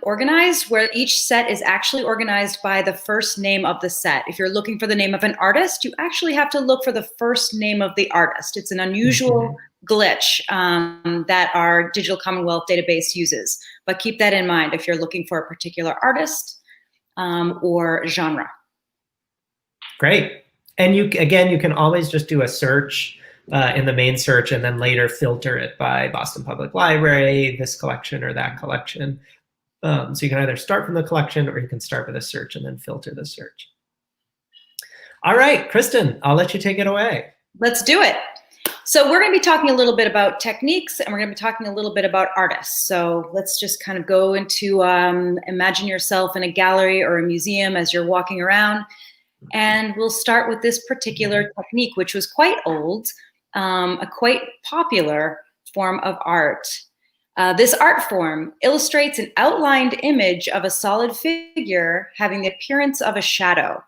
organized, where each set is actually organized by the first name of the set. If you're looking for the name of an artist, you actually have to look for the first name of the artist. It's an unusual glitch that our Digital Commonwealth database uses. But keep that in mind if you're looking for a particular artist or genre. Great. And you can always just do a search in the main search and then later filter it by Boston Public Library, this collection or that collection. So you can either start from the collection or you can start with a search and then filter the search. All right, Kristen, I'll let you take it away. Let's do it. So we're going to be talking a little bit about techniques, and we're going to be talking a little bit about artists. So let's just kind of go into imagine yourself in a gallery or a museum as you're walking around. And we'll start with this particular technique, which was quite old, a quite popular form of art. This art form illustrates an outlined image of a solid figure having the appearance of a shadow.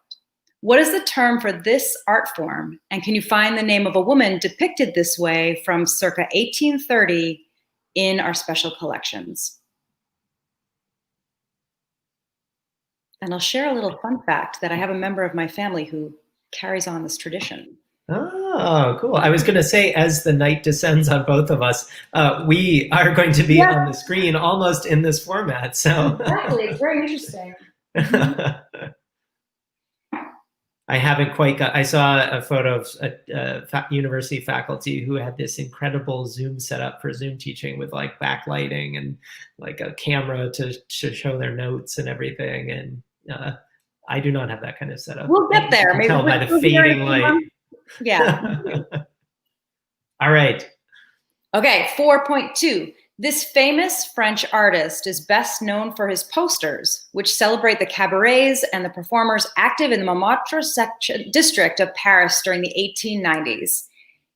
What is the term for this art form? And can you find the name of a woman depicted this way from circa 1830 in our special collections? And I'll share a little fun fact that I have a member of my family who carries on this tradition. Oh, cool. I was going to say, as the night descends on both of us, we are going to be on the screen almost in this format. So exactly. It's very interesting. I haven't quite got, I saw a photo of a university faculty who had this incredible Zoom setup for Zoom teaching with like backlighting and like a camera to show their notes and everything. And I do not have that kind of setup. We'll get there. Maybe tell by the fading light. Yeah. All right. Okay, 4.2. This famous French artist is best known for his posters, which celebrate the cabarets and the performers active in the Montmartre district of Paris during the 1890s.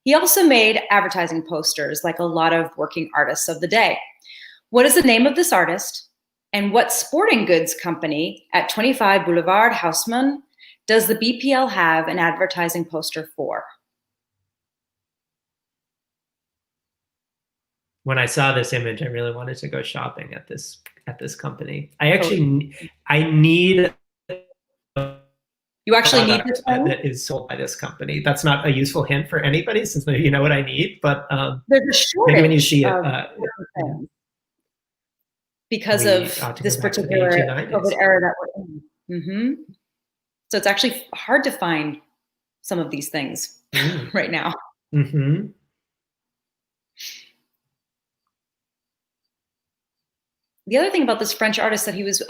He also made advertising posters like a lot of working artists of the day. What is the name of this artist? And what sporting goods company at 25 Boulevard Haussmann does the BPL have an advertising poster for? When I saw this image, I really wanted to go shopping at this company. I actually I need. You actually need this one? That is sold by this company. That's not a useful hint for anybody, since maybe you know what I need. But there's a shortage maybe when you see it, because of this particular COVID era that we're in. Mm-hmm. So it's actually hard to find some of these things right now. Mm-hmm. The other thing about this French artist that he was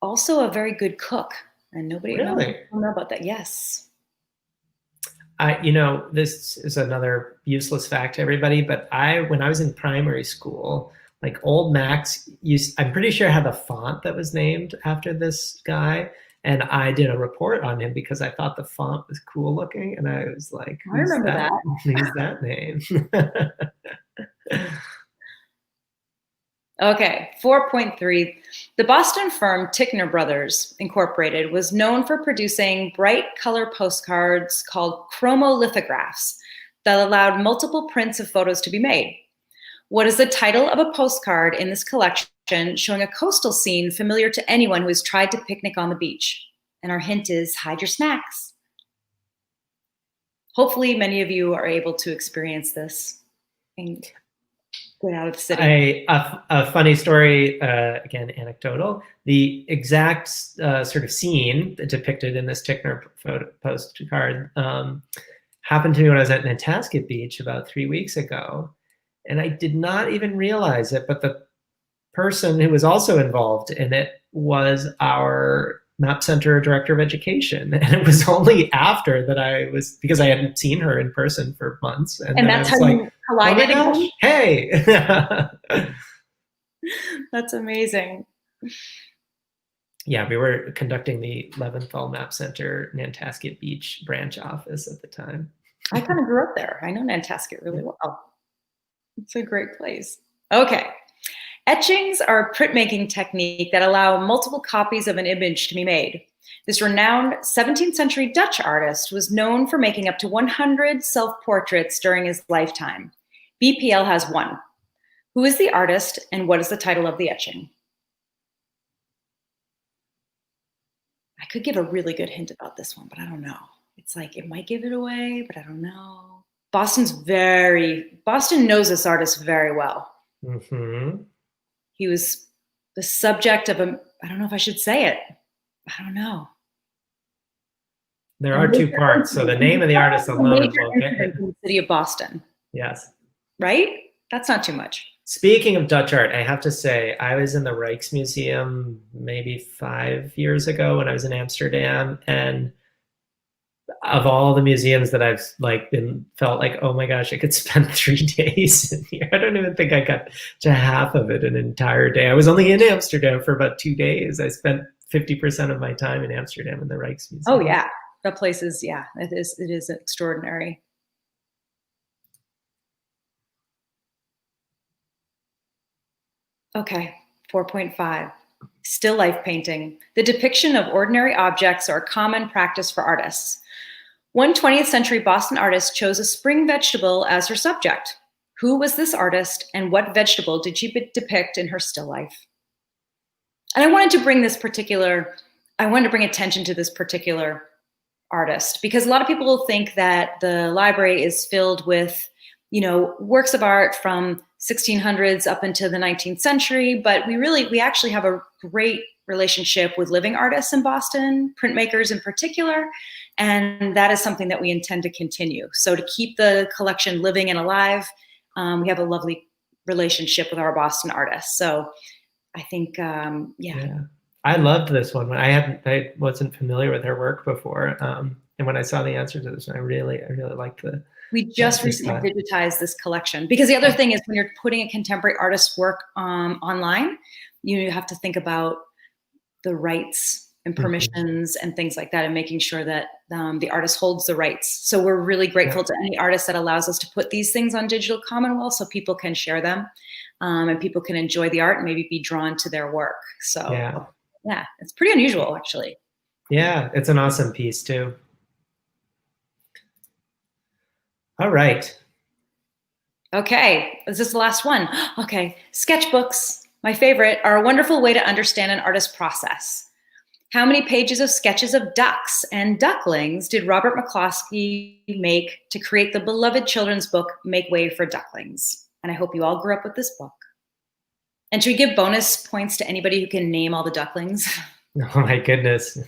also a very good cook, and nobody knows about that. Yes. This is another useless fact to everybody, but when I was in primary school, like old Max I'm pretty sure had a font that was named after this guy. And I did a report on him because I thought the font was cool looking. And I was like, I remember that. Who's that name? Okay, 4.3. The Boston firm Tickner Brothers Incorporated was known for producing bright color postcards called chromolithographs that allowed multiple prints of photos to be made. What is the title of a postcard in this collection showing a coastal scene familiar to anyone who has tried to picnic on the beach? And our hint is hide your snacks. Hopefully many of you are able to experience this and get out of the city. A funny story, again, anecdotal. The exact sort of scene depicted in this Tickner postcard happened to me when I was at Nantasket Beach about 3 weeks ago. And I did not even realize it, but the person who was also involved in it was our Map Center Director of Education. And it was only after that because I hadn't seen her in person for months. And that's how you collided again? Hey! That's amazing. Yeah, we were conducting the Leventhal Map Center Nantasket Beach branch office at the time. I kind of grew up there. I know Nantasket really well. It's a great place. Okay. Etchings are a printmaking technique that allow multiple copies of an image to be made. This renowned 17th century Dutch artist was known for making up to 100 self-portraits during his lifetime. BPL has one. Who is the artist and what is the title of the etching? I could give a really good hint about this one, but I don't know. It's like, it might give it away, but I don't know. Boston knows this artist very well. Mm-hmm. He was the subject of I don't know if I should say it. I don't know. There are two parts. So the name of the artist alone will get it. In the city of Boston. Yes. Right? That's not too much. Speaking of Dutch art, I have to say, I was in the Rijksmuseum maybe 5 years ago when I was in Amsterdam, and of all the museums that I've felt like, oh my gosh, I could spend 3 days in here. I don't even think I got to half of it an entire day. I was only in Amsterdam for about 2 days. I spent 50% of my time in Amsterdam in the Rijksmuseum. Oh yeah, that place is, yeah, it is extraordinary. Okay, 4.5. Still life painting. The depiction of ordinary objects are a common practice for artists. One 20th century Boston artist chose a spring vegetable as her subject. Who was this artist and what vegetable did she depict in her still life? And I wanted to bring attention to this particular artist because a lot of people will think that the library is filled with, works of art from 1600s up into the 19th century, but we actually have a great relationship with living artists in Boston, printmakers in particular, and that is something that we intend to continue. So to keep the collection living and alive, we have a lovely relationship with our Boston artists. So I think, yeah. I loved this one. I wasn't familiar with her work before, and when I saw the answer to this one, I really liked the. We just recently digitized this collection because the other thing is when you're putting a contemporary artist's work online, you have to think about the rights and permissions and things like that and making sure that the artist holds the rights. So we're really grateful to any artist that allows us to put these things on Digital Commonwealth so people can share them and people can enjoy the art and maybe be drawn to their work. So yeah, it's pretty unusual actually. Yeah, it's an awesome piece too. All right. Okay, is this the last one? Okay, sketchbooks, my favorite, are a wonderful way to understand an artist's process. How many pages of sketches of ducks and ducklings did Robert McCloskey make to create the beloved children's book, Make Way for Ducklings? And I hope you all grew up with this book. And should we give bonus points to anybody who can name all the ducklings? Oh my goodness.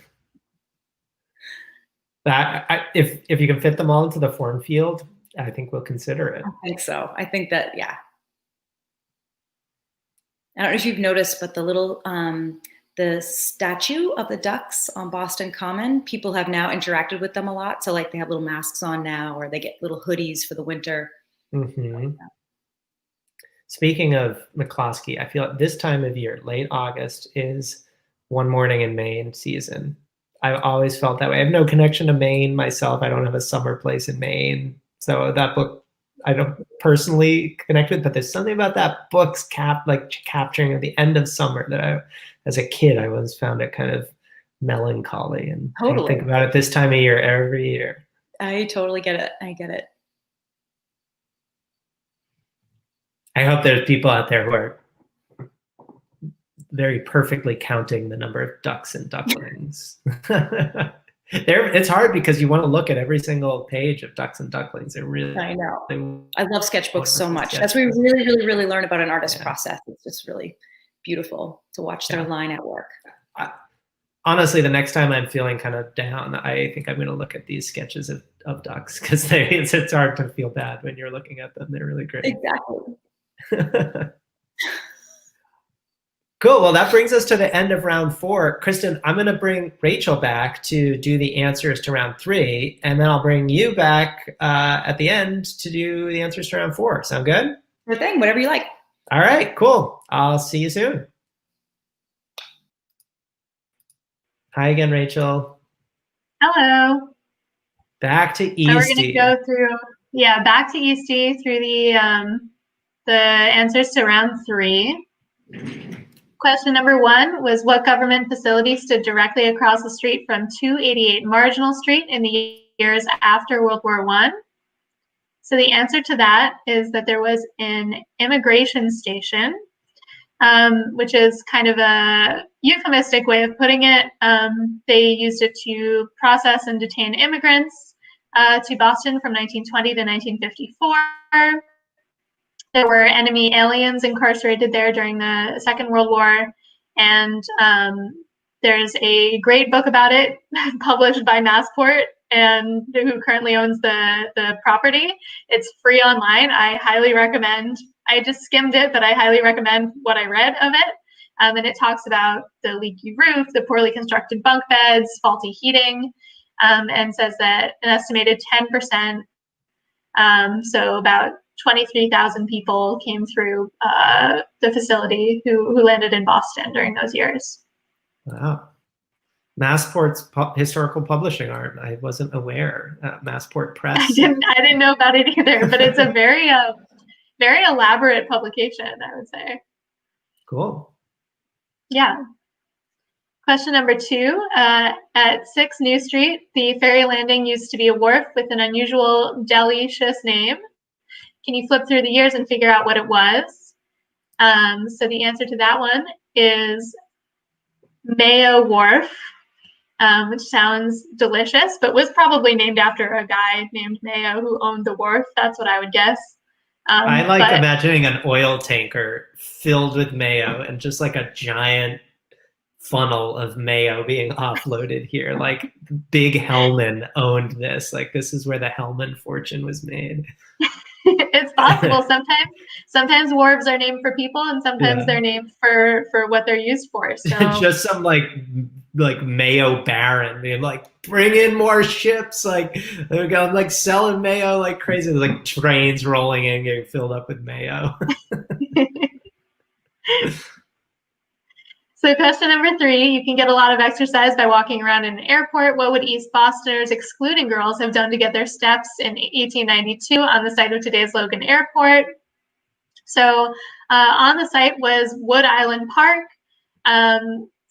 If you can fit them all into the form field, I think we'll consider it. I think so. I think that, yeah. I don't know if you've noticed, but the little, the statue of the ducks on Boston Common, people have now interacted with them a lot. So like they have little masks on now, or they get little hoodies for the winter. Mm-hmm. Speaking of McCloskey, I feel like this time of year, late August, is One Morning in Maine season. I've always felt that way. I have no connection to Maine myself. I don't have a summer place in Maine. So that book, I don't personally connect with, but there's something about that book's capturing of the end of summer that as a kid, I always found it kind of melancholy. And I think about it this time of year every year. I totally get it. I get it. I hope there's people out there who are very perfectly counting the number of ducks and ducklings. It's hard because you want to look at every single page of ducks and ducklings. I know. I love sketchbooks so much. That's where we really learn about an artist's process. It's just really beautiful to watch their line at work. Honestly, the next time I'm feeling kind of down, I think I'm going to look at these sketches of ducks because it's hard to feel bad when you're looking at them. They're really great. Exactly. Cool. Well, that brings us to the end of round 4. Kristen, I'm going to bring Rachel back to do the answers to round 3, and then I'll bring you back at the end to do the answers to round 4. Sound good? Sure thing. Whatever you like. All right. Cool. I'll see you soon. Hi again, Rachel. Hello. Back to So we're going to Eastie. go through, back to Eastie through the answers to round 3. Question number 1 was, what government facility stood directly across the street from 288 Marginal Street in the years after World War I? So the answer to that is that there was an immigration station, which is kind of a euphemistic way of putting it. They used it to process and detain immigrants to Boston from 1920 to 1954. There were enemy aliens incarcerated there during the Second World War, and there's a great book about it published by Massport, and who currently owns the property. It's free online. I highly recommend. I just skimmed it, but I highly recommend what I read of it. And it talks about the leaky roof, the poorly constructed bunk beds, faulty heating, and says that an estimated 10%, so about 23,000 people came through the facility who landed in Boston during those years. Wow. Massport's historical publishing art. I wasn't aware. Massport Press. I didn't know about it either, but it's a very very elaborate publication, I would say. Cool. Yeah. Question number 2, at 6 New Street, the ferry landing used to be a wharf with an unusual delicious name. Can you flip through the years and figure out what it was? So the answer to that one is Mayo Wharf, which sounds delicious, but was probably named after a guy named Mayo who owned the wharf. That's what I would guess. I like imagining an oil tanker filled with mayo and just like a giant funnel of mayo being offloaded here. Like Big Hellman owned this. Like this is where the Hellman fortune was made. It's possible. Sometimes wharves are named for people, and sometimes they're named for what they're used for. So just some like mayo baron being like, bring in more ships. Like they're going like selling mayo like crazy. There's like trains rolling in getting filled up with mayo. So question number 3, you can get a lot of exercise by walking around in an airport. What would East Bostoners, excluding girls, have done to get their steps in 1892 on the site of today's Logan Airport? So on the site was Wood Island Park.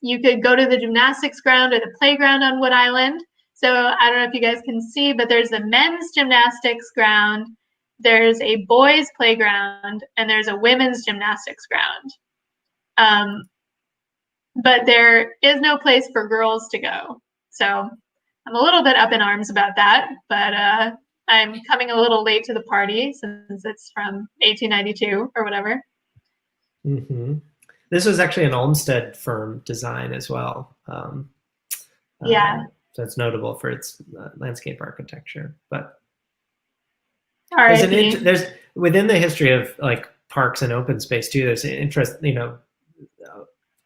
You could go to the gymnastics ground or the playground on Wood Island. So I don't know if you guys can see, but there's a men's gymnastics ground, there's a boys' playground, and there's a women's gymnastics ground. But there is no place for girls to go. So I'm a little bit up in arms about that, but I'm coming a little late to the party since it's from 1892 or whatever. Mm-hmm. This was actually an Olmsted firm design as well. Yeah. So it's notable for its landscape architecture. But All right. there's within the history of like parks and open space too, there's an interest,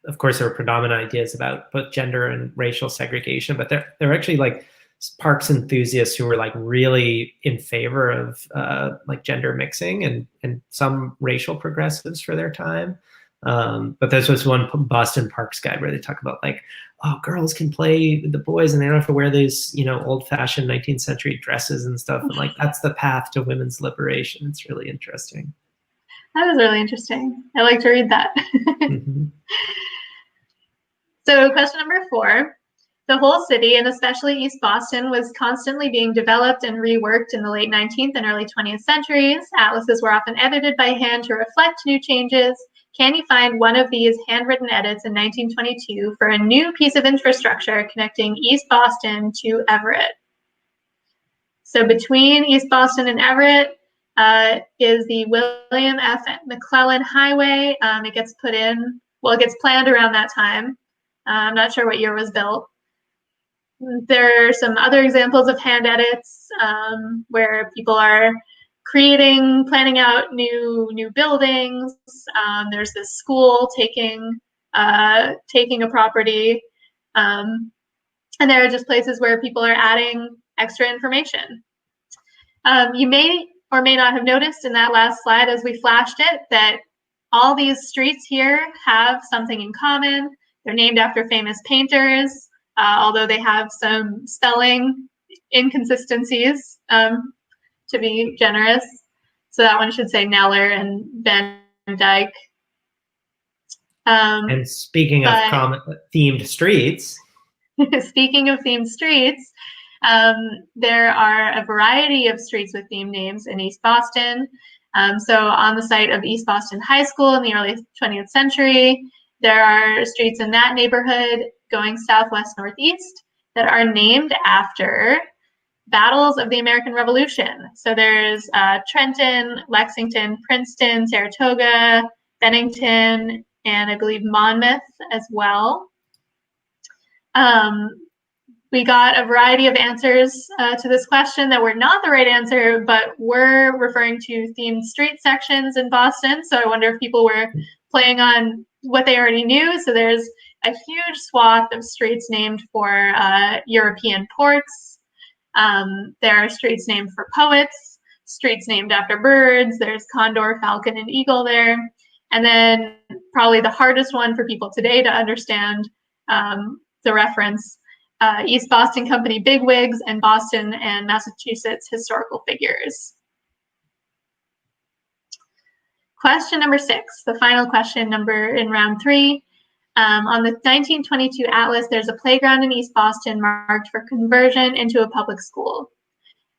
of course, there were predominant ideas about both gender and racial segregation, but there are actually like parks enthusiasts who were like really in favor of like gender mixing and some racial progressives for their time. But this was one Boston Parks guide where they talk about like, oh, girls can play with the boys and they don't have to wear these, old-fashioned 19th century dresses and stuff. And like that's the path to women's liberation. It's really interesting. That is really interesting. I like to read that. Mm-hmm. So question number 4, the whole city, and especially East Boston, was constantly being developed and reworked in the late 19th and early 20th centuries. Atlases were often edited by hand to reflect new changes. Can you find one of these handwritten edits in 1922 for a new piece of infrastructure connecting East Boston to Everett? So between East Boston and Everett is the William F. McClellan Highway. It gets planned around that time. I'm not sure what year it was built. There are some other examples of hand edits where people are planning out new buildings. There's this school taking a property, and there are just places where people are adding extra information. You may or may not have noticed in that last slide as we flashed it that all these streets here have something in common. They're named after famous painters, although they have some spelling inconsistencies, to be generous. So that one should say Neller and Van Dyke. And speaking of themed streets. Speaking of themed streets, there are a variety of streets with themed names in East Boston. So on the site of East Boston High School in the early 20th century, there are streets in that neighborhood going southwest-northeast that are named after battles of the American Revolution. So there's Trenton, Lexington, Princeton, Saratoga, Bennington, and I believe Monmouth as well. We got a variety of answers to this question that were not the right answer, but were referring to themed street sections in Boston. So I wonder if people were playing on what they already knew. So there's a huge swath of streets named for European ports. There are streets named for poets, streets named after birds. There's condor, falcon, and eagle there. And then probably the hardest one for people today to understand the reference, East Boston Company bigwigs and Boston and Massachusetts historical figures. Question number 6, the final question number in round 3. On the 1922 atlas, there's a playground in East Boston marked for conversion into a public school.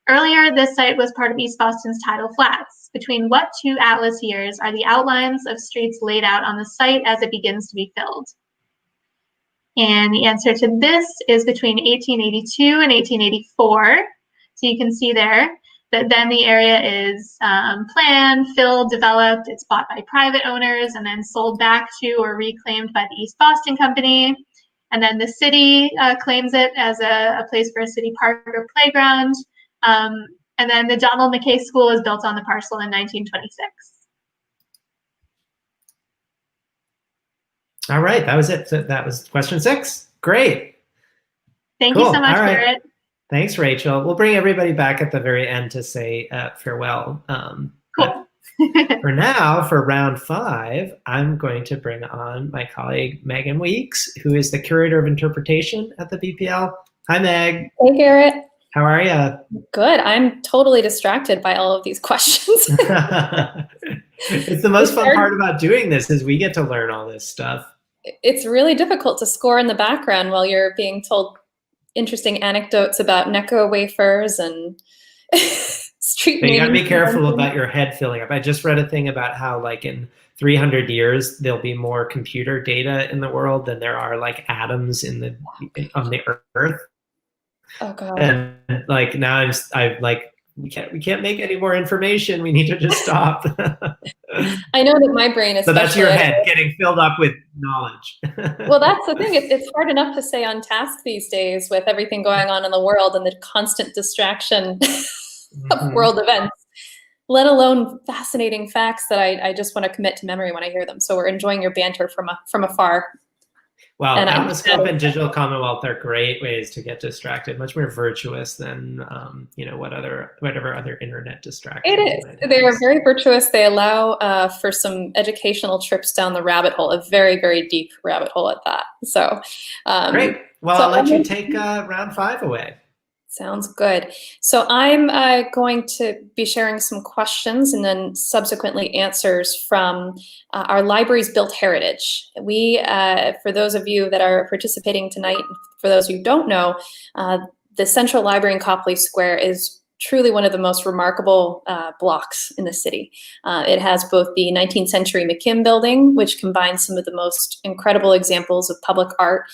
Earlier, this site was part of East Boston's tidal flats. Between what 2 atlas years are the outlines of streets laid out on the site as it begins to be filled? And the answer to this is between 1882 and 1884. So you can see there that then the area is planned, filled, developed. It's bought by private owners and then sold back to or reclaimed by the East Boston Company. And then the city claims it as a place for a city park or playground. And then the Donald McKay School is built on the parcel in 1926. All right, that was it. So that was question 6. Great. Thank you so much, Garrett. Thanks, Rachel. We'll bring everybody back at the very end to say farewell. Cool. For now, for round 5, I'm going to bring on my colleague, Megan Weeks, who is the Curator of Interpretation at the BPL. Hi, Meg. Hey, Garrett. How are you? Good. I'm totally distracted by all of these questions. It's the most fun part about doing this is we get to learn all this stuff. It's really difficult to score in the background while you're being told interesting anecdotes about Necco wafers and street names. You gotta be careful about your head filling up. I just read a thing about how like in 300 years, there'll be more computer data in the world than there are like atoms on the earth. Oh God. And like now I'm like, we can't make any more information. We need to just stop. I know that my brain is. So that's your head getting filled up with knowledge. Well, that's the thing. It's hard enough to stay on task these days with everything going on in the world and the constant distraction of world events, let alone fascinating facts that I just want to commit to memory when I hear them. So we're enjoying your banter from afar. Well, Atlascope and Digital Commonwealth are great ways to get distracted, much more virtuous than whatever other internet distractions. It is. They are very virtuous. They allow for some educational trips down the rabbit hole, a very, very deep rabbit hole at that. So great. Well, I'll let you take round 5 away. Sounds good. So I'm going to be sharing some questions and then subsequently answers from our library's built heritage. We, for those of you that are participating tonight, for those who don't know, the Central Library in Copley Square is truly one of the most remarkable blocks in the city. It has both the 19th century McKim building, which combines some of the most incredible examples of public art,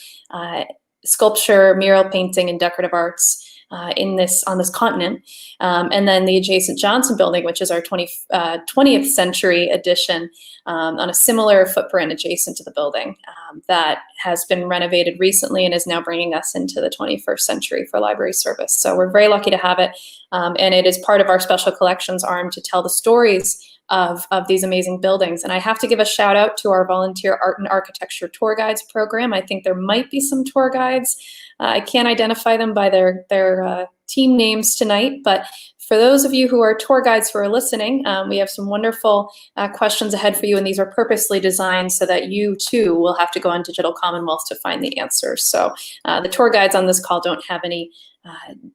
sculpture, mural painting, and decorative arts on this continent, and then the adjacent Johnson building, which is our 20th century addition on a similar footprint adjacent to the building that has been renovated recently and is now bringing us into the 21st century for library service. So we're very lucky to have it, and it is part of our special collections arm to tell the stories of these amazing buildings. And I have to give a shout out to our volunteer art and architecture tour guides program. I think there might be some tour guides. I can't identify them by their team names tonight, but For those of you who are tour guides who are listening, we have some wonderful questions ahead for you, and these are purposely designed so that you too will have to go on Digital Commonwealth to find the answers. So the tour guides on this call don't have any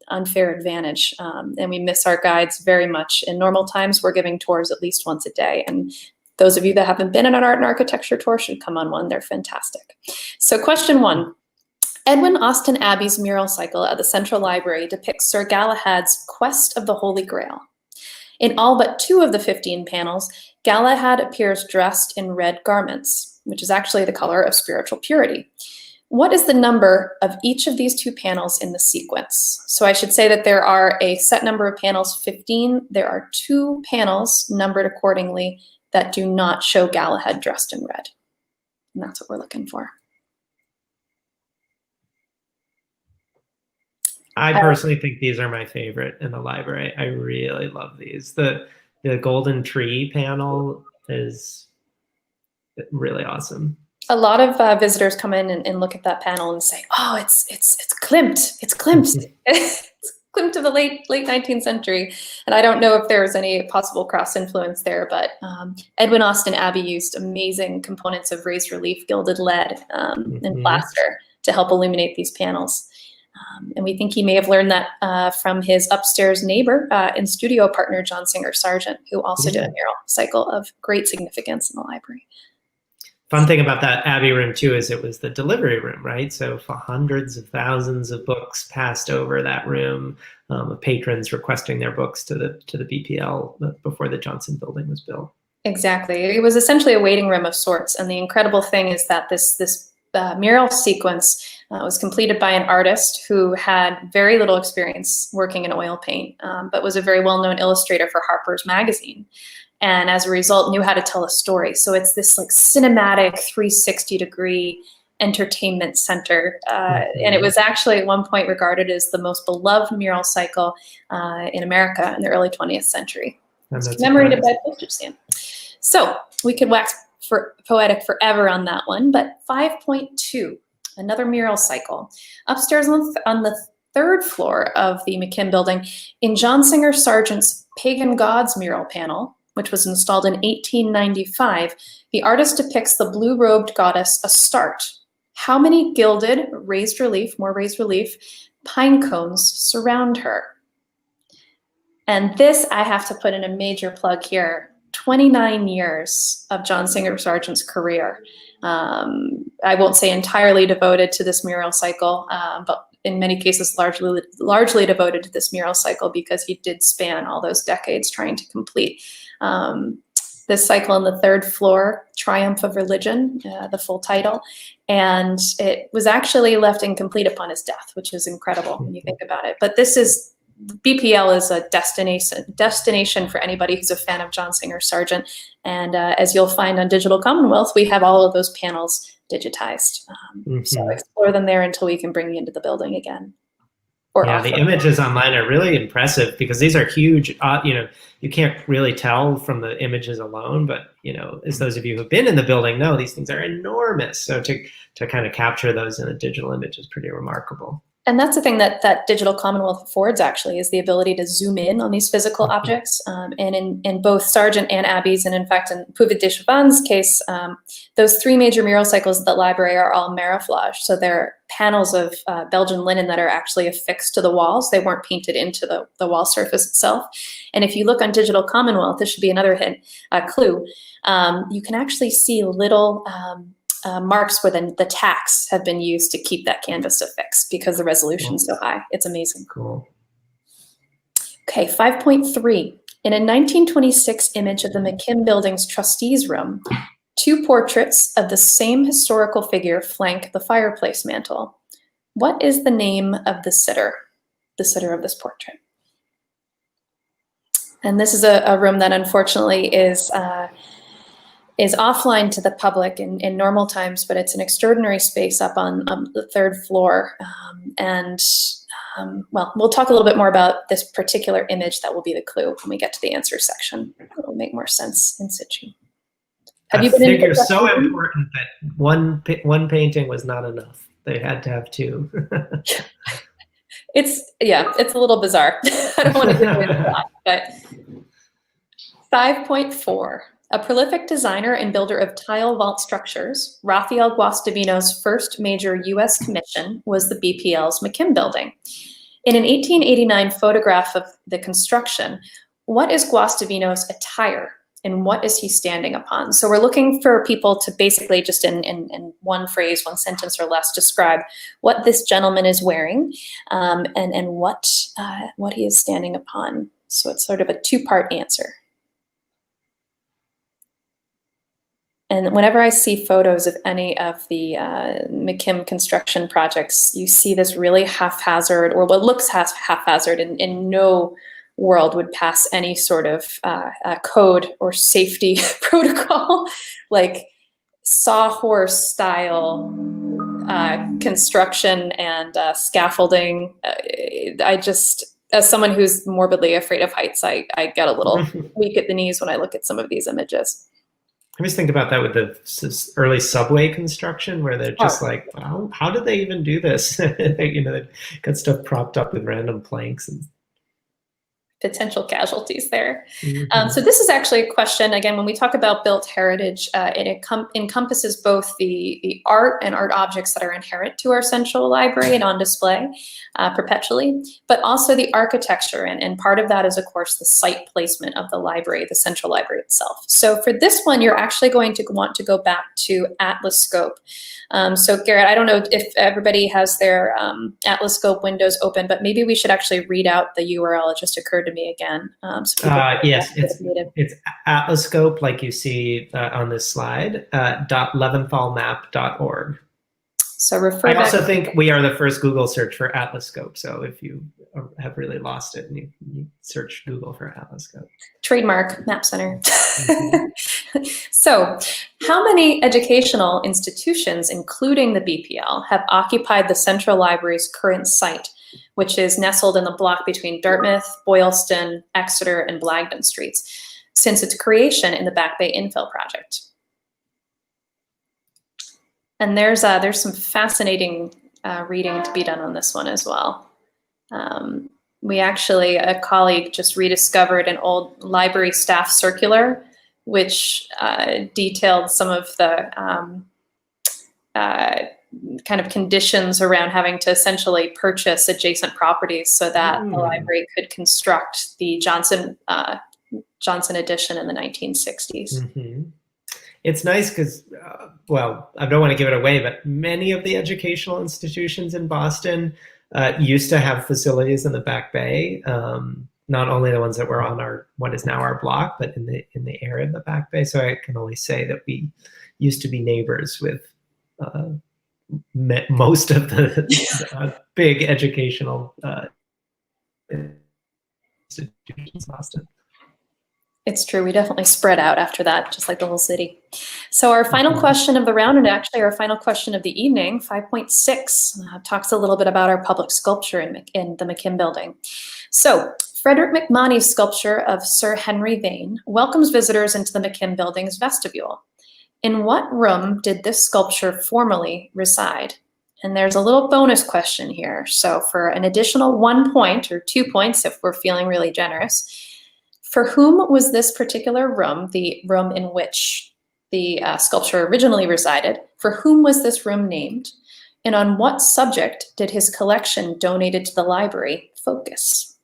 unfair advantage, and we miss our guides very much. In normal times, we're giving tours at least once a day, and those of you that haven't been on an art and architecture tour should come on one. They're fantastic. So question 1. Edwin Austin Abbey's mural cycle at the Central Library depicts Sir Galahad's quest of the Holy Grail. In all but 2 of the 15 panels, Galahad appears dressed in red garments, which is actually the color of spiritual purity. What is the number of each of these 2 panels in the sequence? So I should say that there are a set number of panels, 15. There are 2 panels numbered accordingly that do not show Galahad dressed in red. And that's what we're looking for. I personally think these are my favorite in the library. I really love these. The golden tree panel is really awesome. A lot of visitors come in and look at that panel and say, "Oh, it's Klimt. It's Klimt. It's Klimt of the late 19th century." And I don't know if there's any possible cross influence there, but Edwin Austin Abbey used amazing components of raised relief, gilded lead, and plaster to help illuminate these panels. And we think he may have learned that from his upstairs neighbor and studio partner, John Singer Sargent, who also did a mural cycle of great significance in the library. Fun thing about that Abbey room too is it was the delivery room, right? So for hundreds of thousands of books passed over that room, of patrons requesting their books to the BPL before the Johnson Building was built. Exactly. It was essentially a waiting room of sorts. And the incredible thing is that this mural sequence was completed by an artist who had very little experience working in oil paint, but was a very well-known illustrator for Harper's Magazine. And as a result, knew how to tell a story. So it's this like cinematic 360-degree entertainment center. And it was actually at one point regarded as the most beloved mural cycle in America in the early 20th century. It's commemorated by a postage stamp. So we could wax poetic forever on that one, but 5.2, another mural cycle. Upstairs on the 3rd floor of the McKim building, in John Singer Sargent's Pagan Gods mural panel, which was installed in 1895, the artist depicts the blue-robed goddess Astarte. How many gilded, more raised relief, pine cones surround her? And this, I have to put in a major plug here, 29 years of John Singer Sargent's career. I won't say entirely devoted to this mural cycle, but in many cases largely devoted to this mural cycle because he did span all those decades trying to complete this cycle on the 3rd floor, Triumph of Religion, the full title. And it was actually left incomplete upon his death, which is incredible when you think about it. But BPL is a destination for anybody who's a fan of John Singer Sargent. And as you'll find on Digital Commonwealth, we have all of those panels digitized. So explore them there until we can bring you into the building again. The images online are really impressive because these are huge. You can't really tell from the images alone, but as those of you who've been in the building know, these things are enormous. So to kind of capture those in a digital image is pretty remarkable. And that's the thing that Digital Commonwealth affords, actually, is the ability to zoom in on these physical objects. And in both Sargent and Abbey's, and in fact in Puvis de Chavannes' case, those 3 major mural cycles at the library are all mariflage. So they're panels of Belgian linen that are actually affixed to the walls. They weren't painted into the wall surface itself. And if you look on Digital Commonwealth, this should be another clue, you can actually see little marks where the tacks have been used to keep that canvas affixed because the resolution is so high. It's amazing. Cool. Okay, 5.3. In a 1926 image of the McKim Building's trustees' room, 2 portraits of the same historical figure flank the fireplace mantel. What is the name of the sitter of this portrait? And this is a room that unfortunately is offline to the public in normal times, but it's an extraordinary space up on the 3rd floor. We'll talk a little bit more about this particular image that will be the clue when we get to the answer section. It'll make more sense in situ. Have you been in? Figure's so important that one painting was not enough. They had to have 2. It's a little bizarre. I don't want to get into that. But 5.4. A prolific designer and builder of tile vault structures, Rafael Guastavino's first major U.S. commission was the BPL's McKim building. In an 1889 photograph of the construction, what is Guastavino's attire and what is he standing upon? So we're looking for people to basically just in one phrase, one sentence or less, describe what this gentleman is wearing and what he is standing upon. So it's sort of a two-part answer. And whenever I see photos of any of the McKim construction projects, you see this really haphazard, or what looks haphazard, and in no world would pass any sort of code or safety protocol, like sawhorse style construction and scaffolding. I just, as someone who's morbidly afraid of heights, I get a little weak at the knees when I look at some of these images. I always think about that with the early subway construction, where they're just like, wow, how did they even do this? They got stuff propped up with random planks and potential casualties there. So this is actually a question, again, when we talk about built heritage, it encompasses both the art and art objects that are inherent to our central library and on display perpetually, but also the architecture. And part of that is, of course, the site placement of the library, the central library itself. So for this one, you're actually going to want to go back to Atlascope. So Garrett, I don't know if everybody has their Atlascope windows open, but maybe we should actually read out the URL. It just occurred to me again. Yes, it's Atlascope, like you see on this slide, .leventhalmap.org. So refer I back. also think we are the first Google search for Atlascope. So if you have really lost it, and you search Google for Atlascope. Trademark, Map Center. So how many educational institutions, including the BPL, have occupied the Central Library's current site, which is nestled in the block between Dartmouth, Boylston, Exeter, and Blagden Streets, since its creation in the Back Bay Infill project? And there's some fascinating reading to be done on this one as well. We actually, a colleague just rediscovered an old library staff circular, which detailed some of the kind of conditions around having to essentially purchase adjacent properties so that the library could construct the Johnson edition in the 1960s. Mm-hmm. It's nice because, well, I don't want to give it away, but many of the educational institutions in Boston used to have facilities in the Back Bay. Not only the ones that were on what is now our block, but in the area of the Back Bay. So I can only say that we used to be neighbors with most of the big educational institutions in Boston. It's true. We definitely spread out after that, just like the whole city. So our final question of the round, and actually our final question of the evening, 5.6, talks a little bit about our public sculpture in the McKim building. So Frederick McMoney's sculpture of Sir Henry Vane welcomes visitors into the McKim building's vestibule. In what room did this sculpture formerly reside? And there's a little bonus question here. So for an additional 1 point or 2 points, if we're feeling really generous, for whom was this particular room, the room in which the sculpture originally resided, for whom was this room named? And on what subject did his collection donated to the library focus?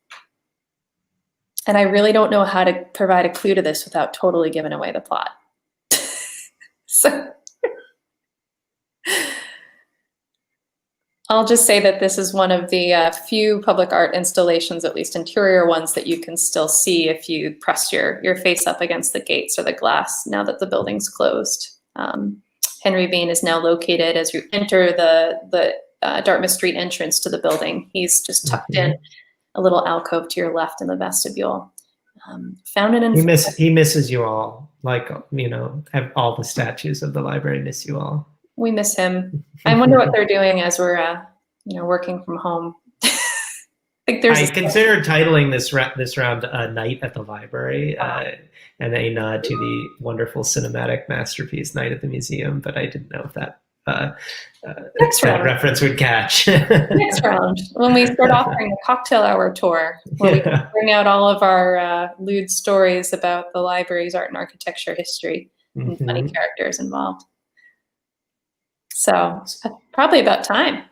And I really don't know how to provide a clue to this without totally giving away the plot. So I'll just say that this is one of the few public art installations, at least interior ones, that you can still see if you press your face up against the gates or the glass now that the building's closed. Henry Vane is now located as you enter the Dartmouth Street entrance to the building. He's just tucked in a little alcove to your left in the vestibule. Found it in he misses you all, like, all the statues of the library miss you all. We miss him. I wonder what they're doing as we're, working from home. I considered titling this round "Night at the Library" and a nod to the wonderful cinematic masterpiece "Night at the Museum," but I didn't know if that Next round. reference would catch. Next round, when we start offering a cocktail hour tour, where we can bring out all of our lewd stories about the library's art and architecture history and funny characters involved. So probably about time.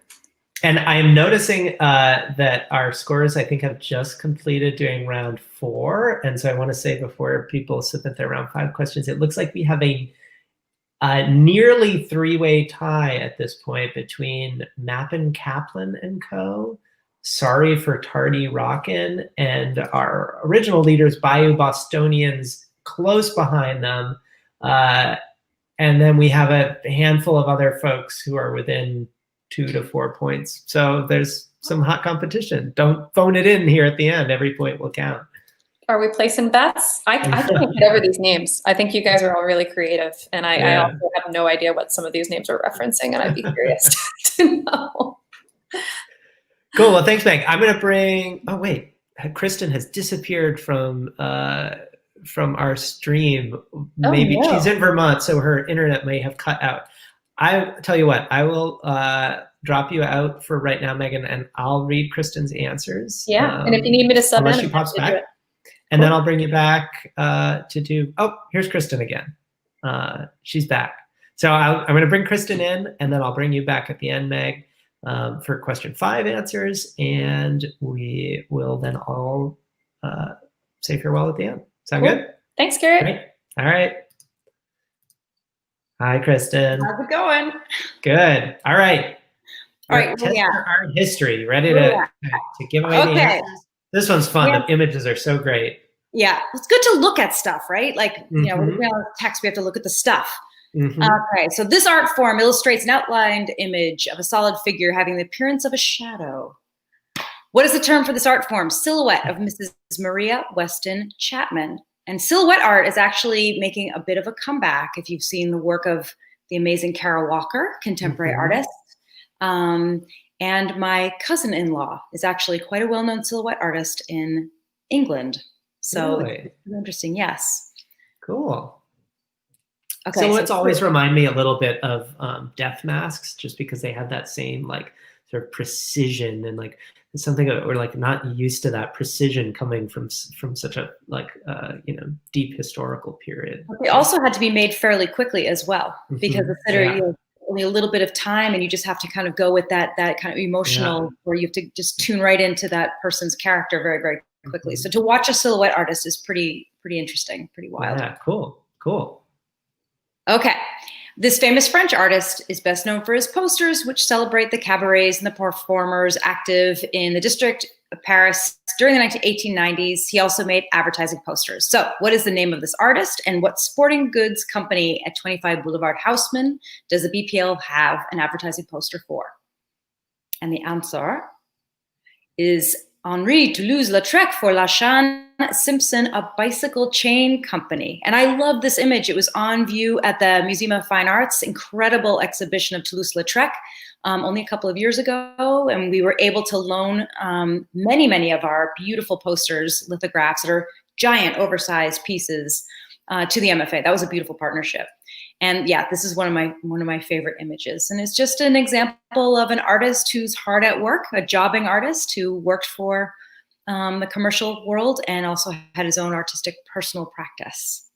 And I'm noticing that our scores, I think, have just completed doing round 4. And so I want to say before people submit their round 5 questions, it looks like we have a nearly 3-way tie at this point between Mappin Kaplan and Co., Sorry for Tardy Rockin', and our original leaders, Bayou Bostonians, close behind them. And then we have a handful of other folks who are within 2 to 4 points. So there's some hot competition. Don't phone it in here at the end. Every point will count. Are we placing bets? I can't get over these names. I think you guys are all really creative, and I also have no idea what some of these names are referencing, and I'd be curious to know. Cool. Well, thanks, Meg. I'm going to bring. Oh wait, Kristen has disappeared from our stream. Maybe she's in Vermont, so her internet may have cut out. I tell you what, I will drop you out for right now, Megan, and I'll read Kristen's answers. Yeah, and if you need me to sub in, she pops back. And then I'll bring you back to do, here's Kristen again. She's back. So I'm going to bring Kristen in, and then I'll bring you back at the end, Meg, for question 5 answers. And we will then all say farewell at the end. Sound good? Thanks, Garrett. Great. All right. Hi, Kristen. How's it going? Good. All right. All right. Test your art history. Ready to give away the answers? This one's fun. The images are so great. Yeah, it's good to look at stuff, right? Like, you know, when we have text, we have to look at the stuff. Okay, so this art form illustrates an outlined image of a solid figure having the appearance of a shadow. What is the term for this art form? Silhouette of Mrs. Maria Weston Chapman. And silhouette art is actually making a bit of a comeback if you've seen the work of the amazing Kara Walker, contemporary artist. And my cousin-in-law is actually quite a well-known silhouette artist in England. So it's interesting, yes. Cool. Okay, silhouettes always remind me a little bit of death masks, just because they have that same like sort of precision, and like it's something that we're like not used to, that precision coming from such a like deep historical period. They also had to be made fairly quickly as well, because the sitter, only a little bit of time, and you just have to kind of go with that kind of emotional, where you have to just tune right into that person's character very, very quickly. So to watch a silhouette artist is pretty interesting, pretty wild. Yeah, cool. Okay. This famous French artist is best known for his posters, which celebrate the cabarets and the performers active in the district of Paris during the 1890s. He also made advertising posters. So what is the name of this artist, and what sporting goods company at 25 Boulevard Haussmann does the BPL have an advertising poster for? And the answer is Henri Toulouse-Lautrec for Lachan Simpson, a bicycle chain company. And I love this image. It was on view at the Museum of Fine Arts, incredible exhibition of Toulouse-Lautrec only a couple of years ago. And we were able to loan many of our beautiful posters, lithographs that are giant, oversized pieces to the MFA. That was a beautiful partnership. And yeah, this is one of my favorite images. And it's just an example of an artist who's hard at work, a jobbing artist who worked for the commercial world and also had his own artistic personal practice.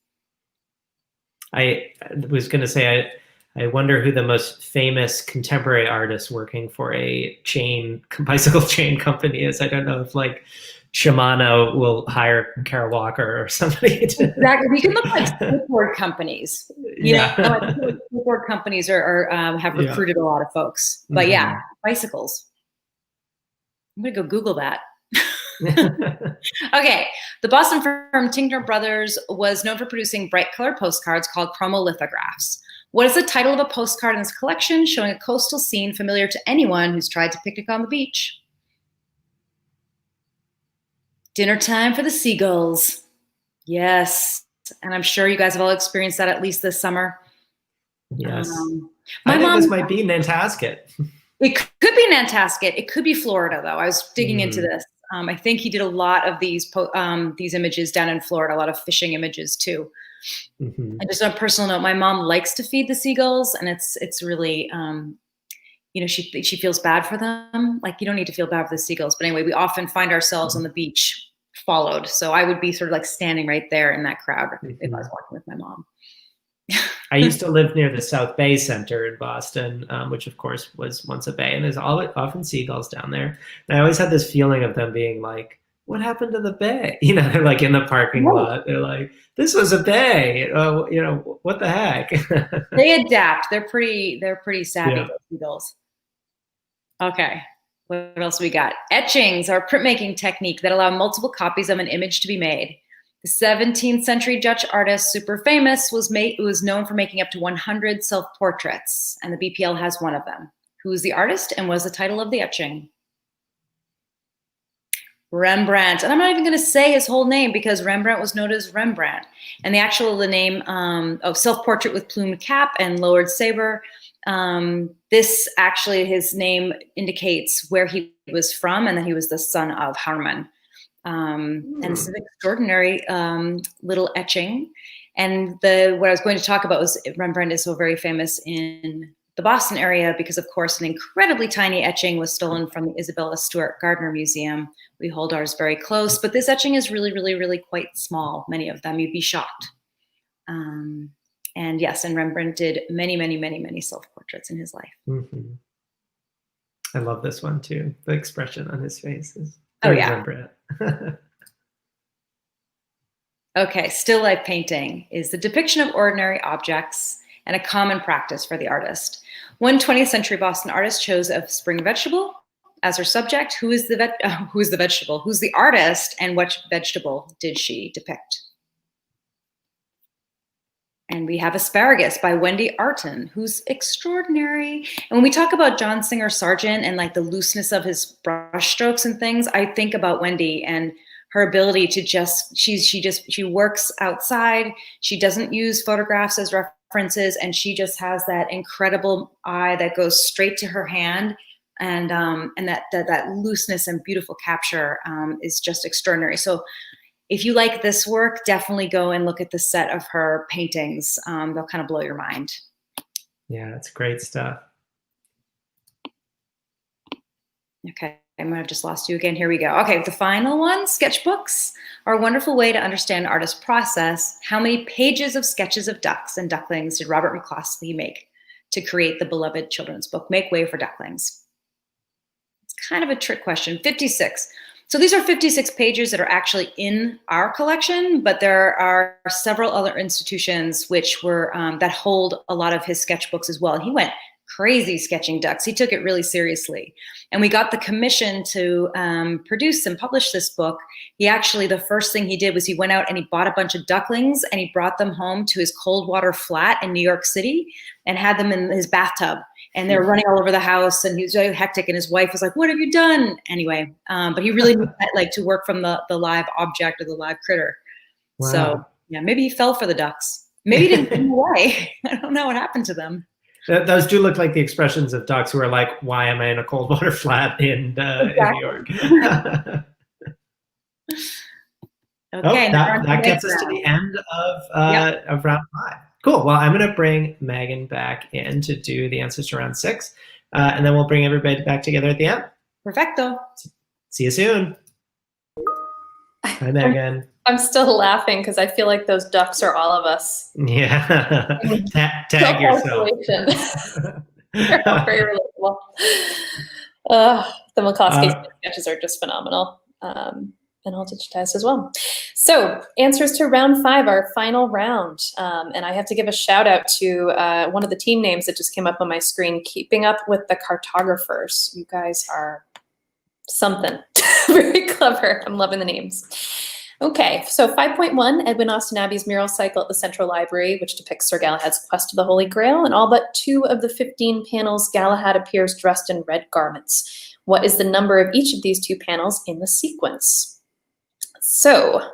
I was going to say, I wonder who the most famous contemporary artist working for a bicycle chain company is. I don't know if like Shimano will hire Kara Walker or somebody. Exactly. We can look like skateboard companies. You know, skateboard companies have recruited a lot of folks. But yeah, bicycles. I'm going to go Google that. Okay. The Boston firm Tinkner Brothers was known for producing bright colored postcards called chromolithographs. What is the title of a postcard in this collection showing a coastal scene familiar to anyone who's tried to picnic on the beach? Dinner time for the seagulls. Yes. And I'm sure you guys have all experienced that at least this summer. Yes. I think this might be Nantasket. It could be Nantasket. It could be Florida, though. I was digging into this. I think he did a lot of these images down in Florida, a lot of fishing images, too. Mm-hmm. And just on a personal note, my mom likes to feed the seagulls, and it's really, she feels bad for them. Like, you don't need to feel bad for the seagulls, but anyway, we often find ourselves on the beach followed. So I would be sort of like standing right there in that crowd if I was walking with my mom. I used to live near the South Bay Center in Boston, which of course was once a bay, and there's often seagulls down there. And I always had this feeling of them being like, what happened to the bay? They're like in the parking lot. They're like, this was a bay. What the heck? They adapt. They're pretty savvy, Yeah. those seagulls. Okay. What else we got? Etchings are a printmaking technique that allow multiple copies of an image to be made. The 17th century Dutch artist, super famous, was known for making up to 100 self-portraits, and the BPL has one of them. Who is the artist, and what is the title of the etching? Rembrandt. And I'm not even going to say his whole name because Rembrandt was known as Rembrandt. And the name of self-portrait with plumed cap and lowered saber. This actually, his name indicates where he was from and that he was the son of Harman. And it's an extraordinary little etching. And what I was going to talk about was Rembrandt is so very famous in the Boston area because, of course, an incredibly tiny etching was stolen from the Isabella Stewart Gardner Museum. We hold ours very close, but this etching is really, really, really quite small. Many of them, you'd be shocked. And yes, and Rembrandt did many, many, many, many self-portraits in his life. Mm-hmm. I love this one too. The expression on his face is Rembrandt. Okay, still life painting is the depiction of ordinary objects and a common practice for the artist. One 20th century Boston artist chose a spring vegetable as her subject. Who is the vegetable? Who's the artist, and what vegetable did she depict? And we have Asparagus by Wendy Arton, who's extraordinary. And when we talk about John Singer Sargent and like the looseness of his brush strokes and things, I think about Wendy and her ability to she works outside. She doesn't use photographs as references, and she just has that incredible eye that goes straight to her hand. And that looseness and beautiful capture is just extraordinary. So if you like this work, definitely go and look at the set of her paintings. They'll kind of blow your mind. Yeah, it's great stuff. Okay, I might have just lost you again. Here we go. Okay, the final one, sketchbooks are a wonderful way to understand an artist's process. How many pages of sketches of ducks and ducklings did Robert McCloskey make to create the beloved children's book, Make Way for Ducklings? It's kind of a trick question. 56. So these are 56 pages that are actually in our collection, but there are several other institutions which were that hold a lot of his sketchbooks as well. He went crazy sketching ducks. He took it really seriously. And we got the commission to produce and publish this book. The first thing he did was he went out and he bought a bunch of ducklings and he brought them home to his cold water flat in New York City and had them in his bathtub. And they were running all over the house, and he was very hectic. And his wife was like, "What have you done?" Anyway, but he really like to work from the live object or the live critter. Wow. So yeah, maybe he fell for the ducks. Maybe he didn't put them away. I don't know what happened to them. Those do look like the expressions of ducks who are like, "Why am I in a cold water flat in New York?" Okay, that gets us to the end of round 5. Cool. Well, I'm going to bring Megan back in to do the answers to round 6, and then we'll bring everybody back together at the end. Perfecto. See you soon. Hi, Megan. I'm still laughing because I feel like those ducks are all of us. Yeah. Tag yourself. They're all very relatable. The McCloskey sketches are just phenomenal. And I'll digitize as well. So answers to round 5, our final round. And I have to give a shout out to one of the team names that just came up on my screen, Keeping Up with the Cartographers. You guys are something. Very clever. I'm loving the names. Okay, so 5.1, Edwin Austin Abbey's mural cycle at the Central Library, which depicts Sir Galahad's quest to the Holy Grail. And all but 2 of the 15 panels, Galahad appears dressed in red garments. What is the number of each of these 2 panels in the sequence? So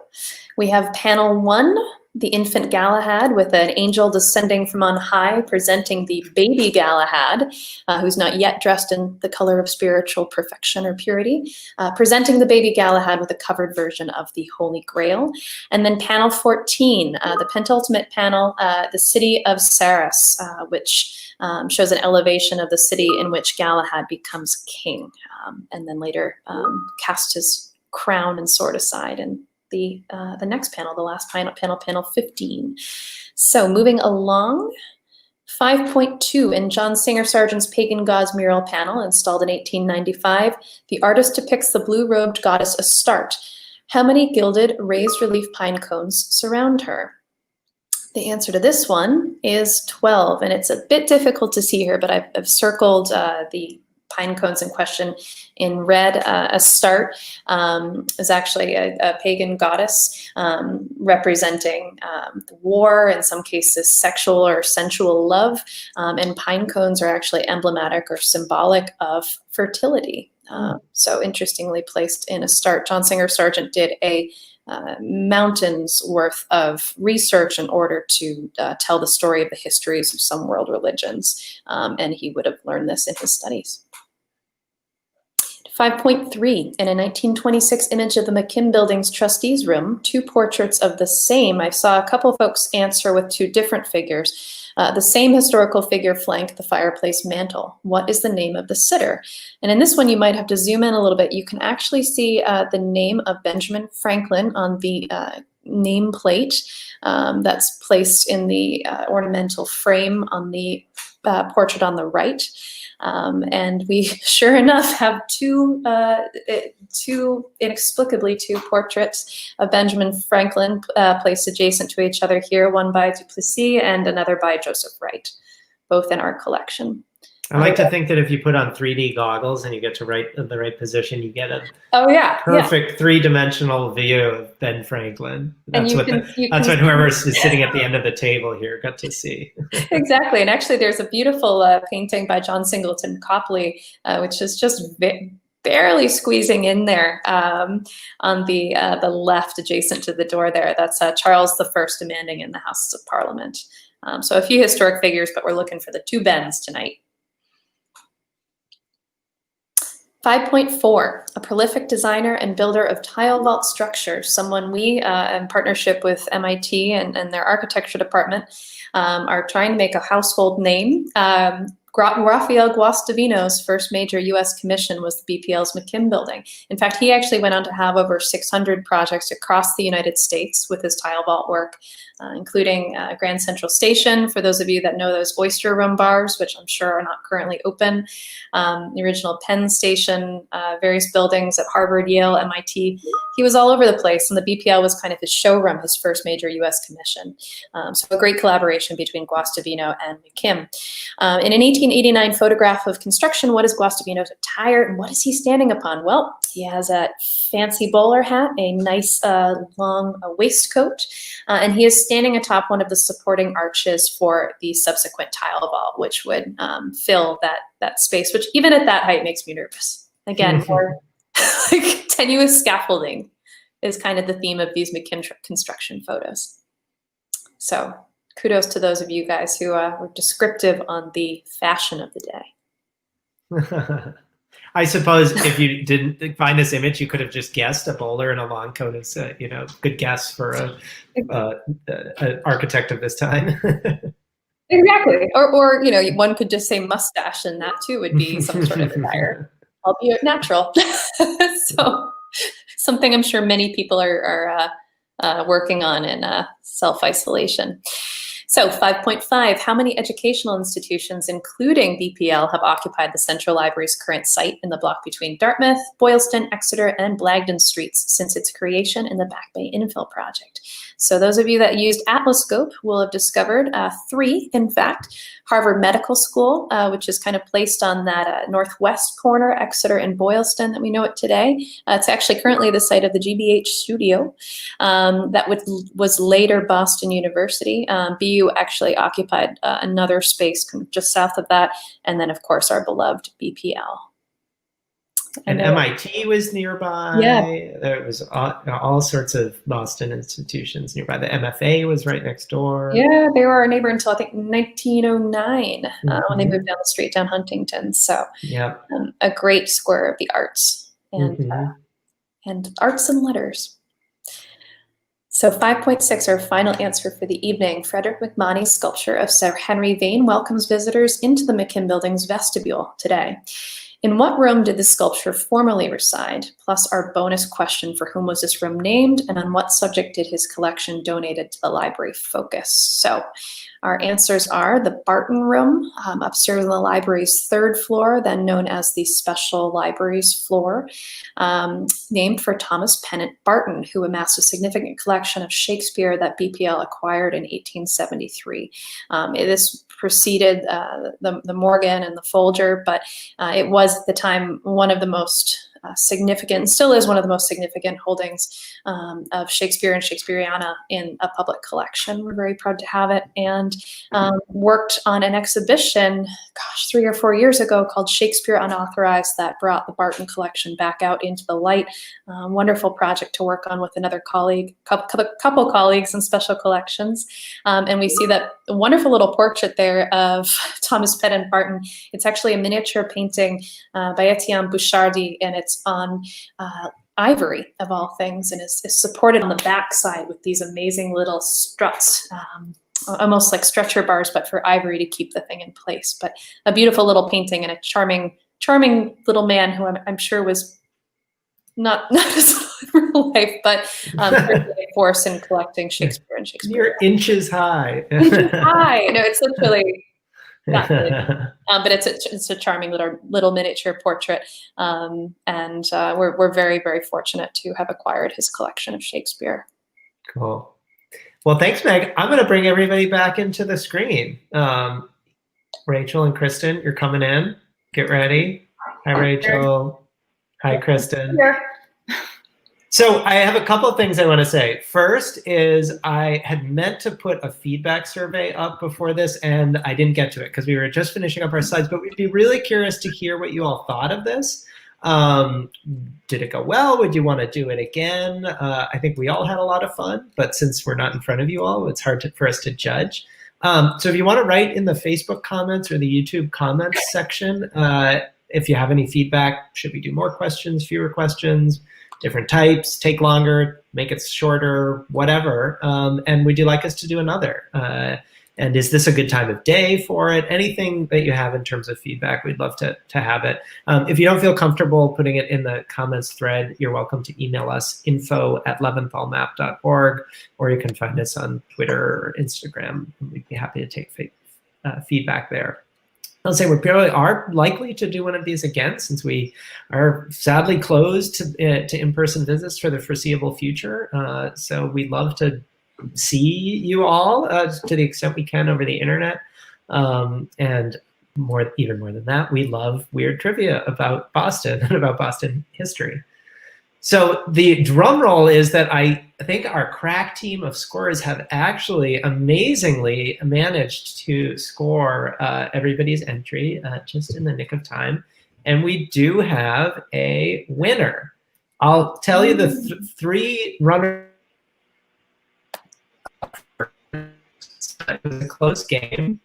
we have panel 1, the infant Galahad with an angel descending from on high, presenting the baby Galahad, who's not yet dressed in the color of spiritual perfection or purity, presenting the baby Galahad with a covered version of the Holy Grail. And then panel 14, the penultimate panel, the city of Sarras, which shows an elevation of the city in which Galahad becomes king, and then later casts his crown and sword aside. And the next panel, the last panel, panel 15. So moving along, 5.2 in John Singer Sargent's Pagan Gods mural panel, installed in 1895, the artist depicts the blue-robed goddess Astarte. How many gilded, raised relief pine cones surround her? The answer to this one is 12, and it's a bit difficult to see here, but I've circled the pine cones in question in red. Astarte is actually a pagan goddess representing war, in some cases sexual or sensual love, and pine cones are actually emblematic or symbolic of fertility. So interestingly placed in Astarte. John Singer Sargent did a mountains worth of research in order to tell the story of the histories of some world religions, and he would have learned this in his studies. 5.3, in a 1926 image of the McKim Building's trustees room, two portraits of the same, I saw a couple folks answer with two different figures. The same historical figure flank the fireplace mantle. What is the name of the sitter? And in this one, you might have to zoom in a little bit. You can actually see the name of Benjamin Franklin on the nameplate that's placed in the ornamental frame on the portrait on the right. And we, sure enough, have inexplicably two portraits of Benjamin Franklin placed adjacent to each other here, one by Duplessis and another by Joseph Wright, both in our collection. I like to think that if you put on 3D goggles and you get to the right position, you get a perfect three-dimensional view of Ben Franklin. That's what whoever is sitting at the end of the table here got to see. Exactly, and actually there's a beautiful painting by John Singleton Copley, which is just barely squeezing in there on the left adjacent to the door there. That's Charles I demanding in the Houses of Parliament. So a few historic figures, but we're looking for the two Bens tonight. 5.4, a prolific designer and builder of tile vault structures, someone we, in partnership with MIT and their architecture department, are trying to make a household name. Rafael Guastavino's first major US commission was the BPL's McKim building. In fact, he actually went on to have over 600 projects across the United States with his tile vault work, including Grand Central Station, for those of you that know those oyster room bars, which I'm sure are not currently open, the original Penn Station, various buildings at Harvard, Yale, MIT. He was all over the place, and the BPL was kind of his showroom, his first major US commission. So a great collaboration between Guastavino and McKim. In an 1889 photograph of construction, what is Guastavino's attire and what is he standing upon? Well, he has a fancy bowler hat, a nice long waistcoat, and he is standing atop one of the supporting arches for the subsequent tile vault, which would fill that space, which even at that height makes me nervous. Again, more like tenuous scaffolding is kind of the theme of these McKim construction photos. So kudos to those of you guys who were descriptive on the fashion of the day. I suppose if you didn't find this image, you could have just guessed a bowler in a long coat is good guess for an architect of this time. Exactly. Or one could just say mustache, and that too would be some sort of attire, albeit natural. So something I'm sure many people are working on in self-isolation. So 5.5, how many educational institutions, including BPL, have occupied the Central Library's current site in the block between Dartmouth, Boylston, Exeter, and Blagden Streets since its creation in the Back Bay Infill Project? So those of you that used Atlascope will have discovered 3, in fact. Harvard Medical School, which is kind of placed on that northwest corner, Exeter and Boylston that we know it today. It's actually currently the site of the GBH studio that was later Boston University. BU actually occupied another space just south of that, and then of course our beloved BPL. And MIT was nearby. Yeah. There was all sorts of Boston institutions nearby. The MFA was right next door. Yeah, they were our neighbor until I think 1909 when they moved down the street down Huntington. So yeah, a great square of the arts and arts and letters. So 5.6, our final answer for the evening. Frederick McMoney's sculpture of Sir Henry Vane welcomes visitors into the McKim Building's vestibule today. In what room did the sculpture formerly reside? Plus our bonus question, for whom was this room named, and on what subject did his collection donated to the library focus? So our answers are the Barton Room, upstairs on the library's 3rd floor, then known as the Special Libraries floor, named for Thomas Pennant Barton, who amassed a significant collection of Shakespeare that BPL acquired in 1873. This preceded the Morgan and the Folger, but it was at the time one of the most significant, still is one of the most significant holdings of Shakespeare and Shakespeareana in a public collection. We're very proud to have it, and worked on an exhibition, gosh, 3 or 4 years ago called Shakespeare Unauthorized that brought the Barton collection back out into the light. Wonderful project to work on with another colleague, couple colleagues in special collections. And we see that wonderful little portrait there of Thomas Pennant Barton. It's actually a miniature painting by Etienne Bouchardy, and it's on ivory of all things, and is supported on the back side with these amazing little struts, almost like stretcher bars, but for ivory to keep the thing in place. But a beautiful little painting and a charming little man who I'm sure was not his real life, but certainly a force in collecting Shakespeare and Shakespeare. You're inches high. Inches high. No, it's literally not really, but it's a charming little miniature portrait, and we're very, very fortunate to have acquired his collection of Shakespeare. Cool. Well, thanks, Meg. I'm going to bring everybody back into the screen. Rachel and Kristen, you're coming in. Get ready. Hi, Rachel. Hi, Kristen. So I have a couple of things I want to say. First is I had meant to put a feedback survey up before this, and I didn't get to it because we were just finishing up our slides, but we'd be really curious to hear what you all thought of this. Did it go well? Would you want to do it again? I think we all had a lot of fun, but since we're not in front of you all, it's hard for us to judge. So if you want to write in the Facebook comments or the YouTube comments section, if you have any feedback, should we do more questions, fewer questions, different types, take longer, make it shorter, whatever. And would you like us to do another? And is this a good time of day for it? Anything that you have in terms of feedback, we'd love to have it. If you don't feel comfortable putting it in the comments thread, you're welcome to email us, info@leventhalmap.org, or you can find us on Twitter or Instagram. We'd be happy to take feedback there. I'll say we probably are likely to do one of these again, since we are sadly closed to in-person visits for the foreseeable future. So we'd love to see you all to the extent we can over the internet. And even more than that, we love weird trivia about Boston and about Boston history. So the drum roll is that I think our crack team of scorers have actually amazingly managed to score everybody's entry just in the nick of time. And we do have a winner. I'll tell you the three runners. It was a close game.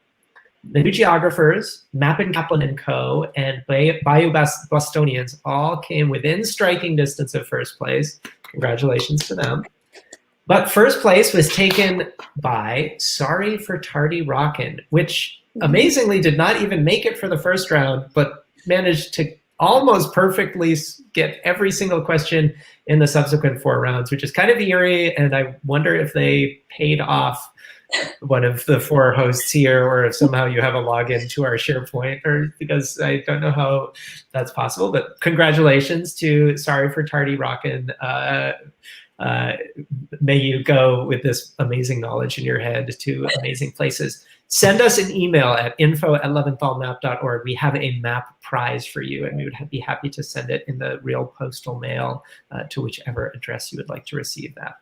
The New Geographers, Mappin Kaplan and Co., and Bayou Bostonians all came within striking distance of first place. Congratulations to them. But first place was taken by Sorry for Tardy Rockin', which amazingly did not even make it for the first round, but managed to almost perfectly get every single question in the subsequent 4 rounds, which is kind of eerie, and I wonder if they paid off one of the 4 hosts here, or if somehow you have a login to our SharePoint, or because I don't know how that's possible. But congratulations to Sorry for Tardy Rockin'. May you go with this amazing knowledge in your head to amazing places. Send us an email at info@leventhalmap.org. We have a map prize for you, and we would be happy to send it in the real postal mail to whichever address you would like to receive that.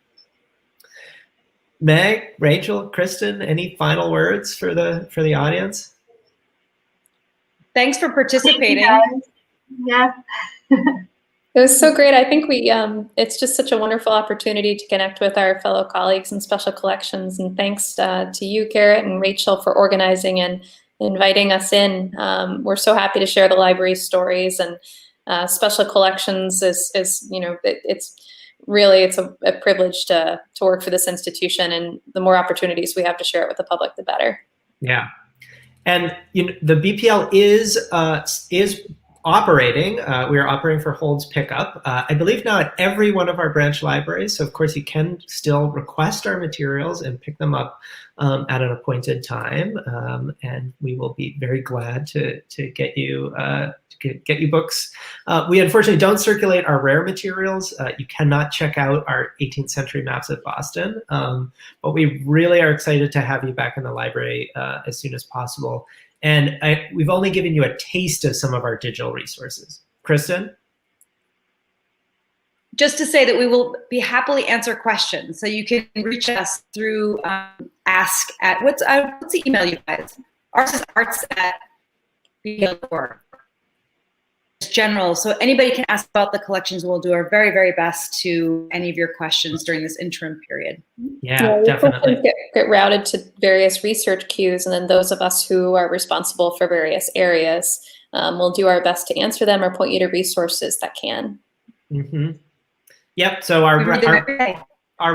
Meg, Rachel, Kristen, any final words for the audience? Thanks for participating. Yeah. It was so great. I think it's just such a wonderful opportunity to connect with our fellow colleagues in special collections. And thanks to you, Garrett and Rachel, for organizing and inviting us in. We're so happy to share the library's stories, and special collections is you know, it's a privilege to work for this institution, and the more opportunities we have to share it with the public, the better. Yeah. And the BPL is operating. We are operating for holds pickup. I believe now at every one of our branch libraries. So of course you can still request our materials and pick them up at an appointed time. And we will be very glad to get you get you books. We unfortunately don't circulate our rare materials. You cannot check out our 18th century maps of Boston. But we really are excited to have you back in the library as soon as possible. And we've only given you a taste of some of our digital resources. Kristen? Just to say that we will be happily answer questions. So you can reach us through ask at, what's the email, you guys? Ours is arts@bpl.org. It's general, so anybody can ask about the collections. We'll do our very, very best to any of your questions during this interim period. Yeah, definitely. Get routed to various research queues, and then those of us who are responsible for various areas will do our best to answer them or point you to resources that can. Mm-hmm. Yep, so our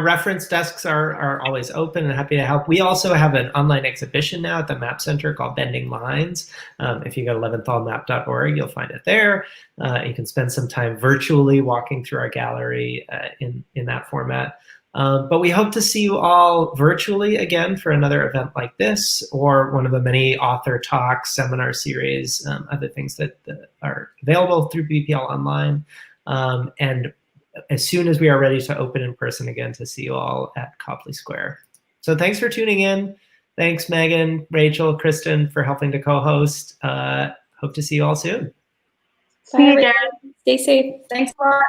reference desks are always open and happy to help. We also have an online exhibition now at the Map Center called Bending Lines. If you go to leventhalmap.org, you'll find it there. You can spend some time virtually walking through our gallery in that format. But we hope to see you all virtually again for another event like this, or one of the many author talks, seminar series, other things that are available through BPL Online. And as soon as we are ready to open in person again, to see you all at Copley Square. So thanks for tuning in. Thanks, Megan, Rachel, Kristen, for helping to co-host. Hope to see you all soon. See you, Garrett. Stay safe. Thanks a lot.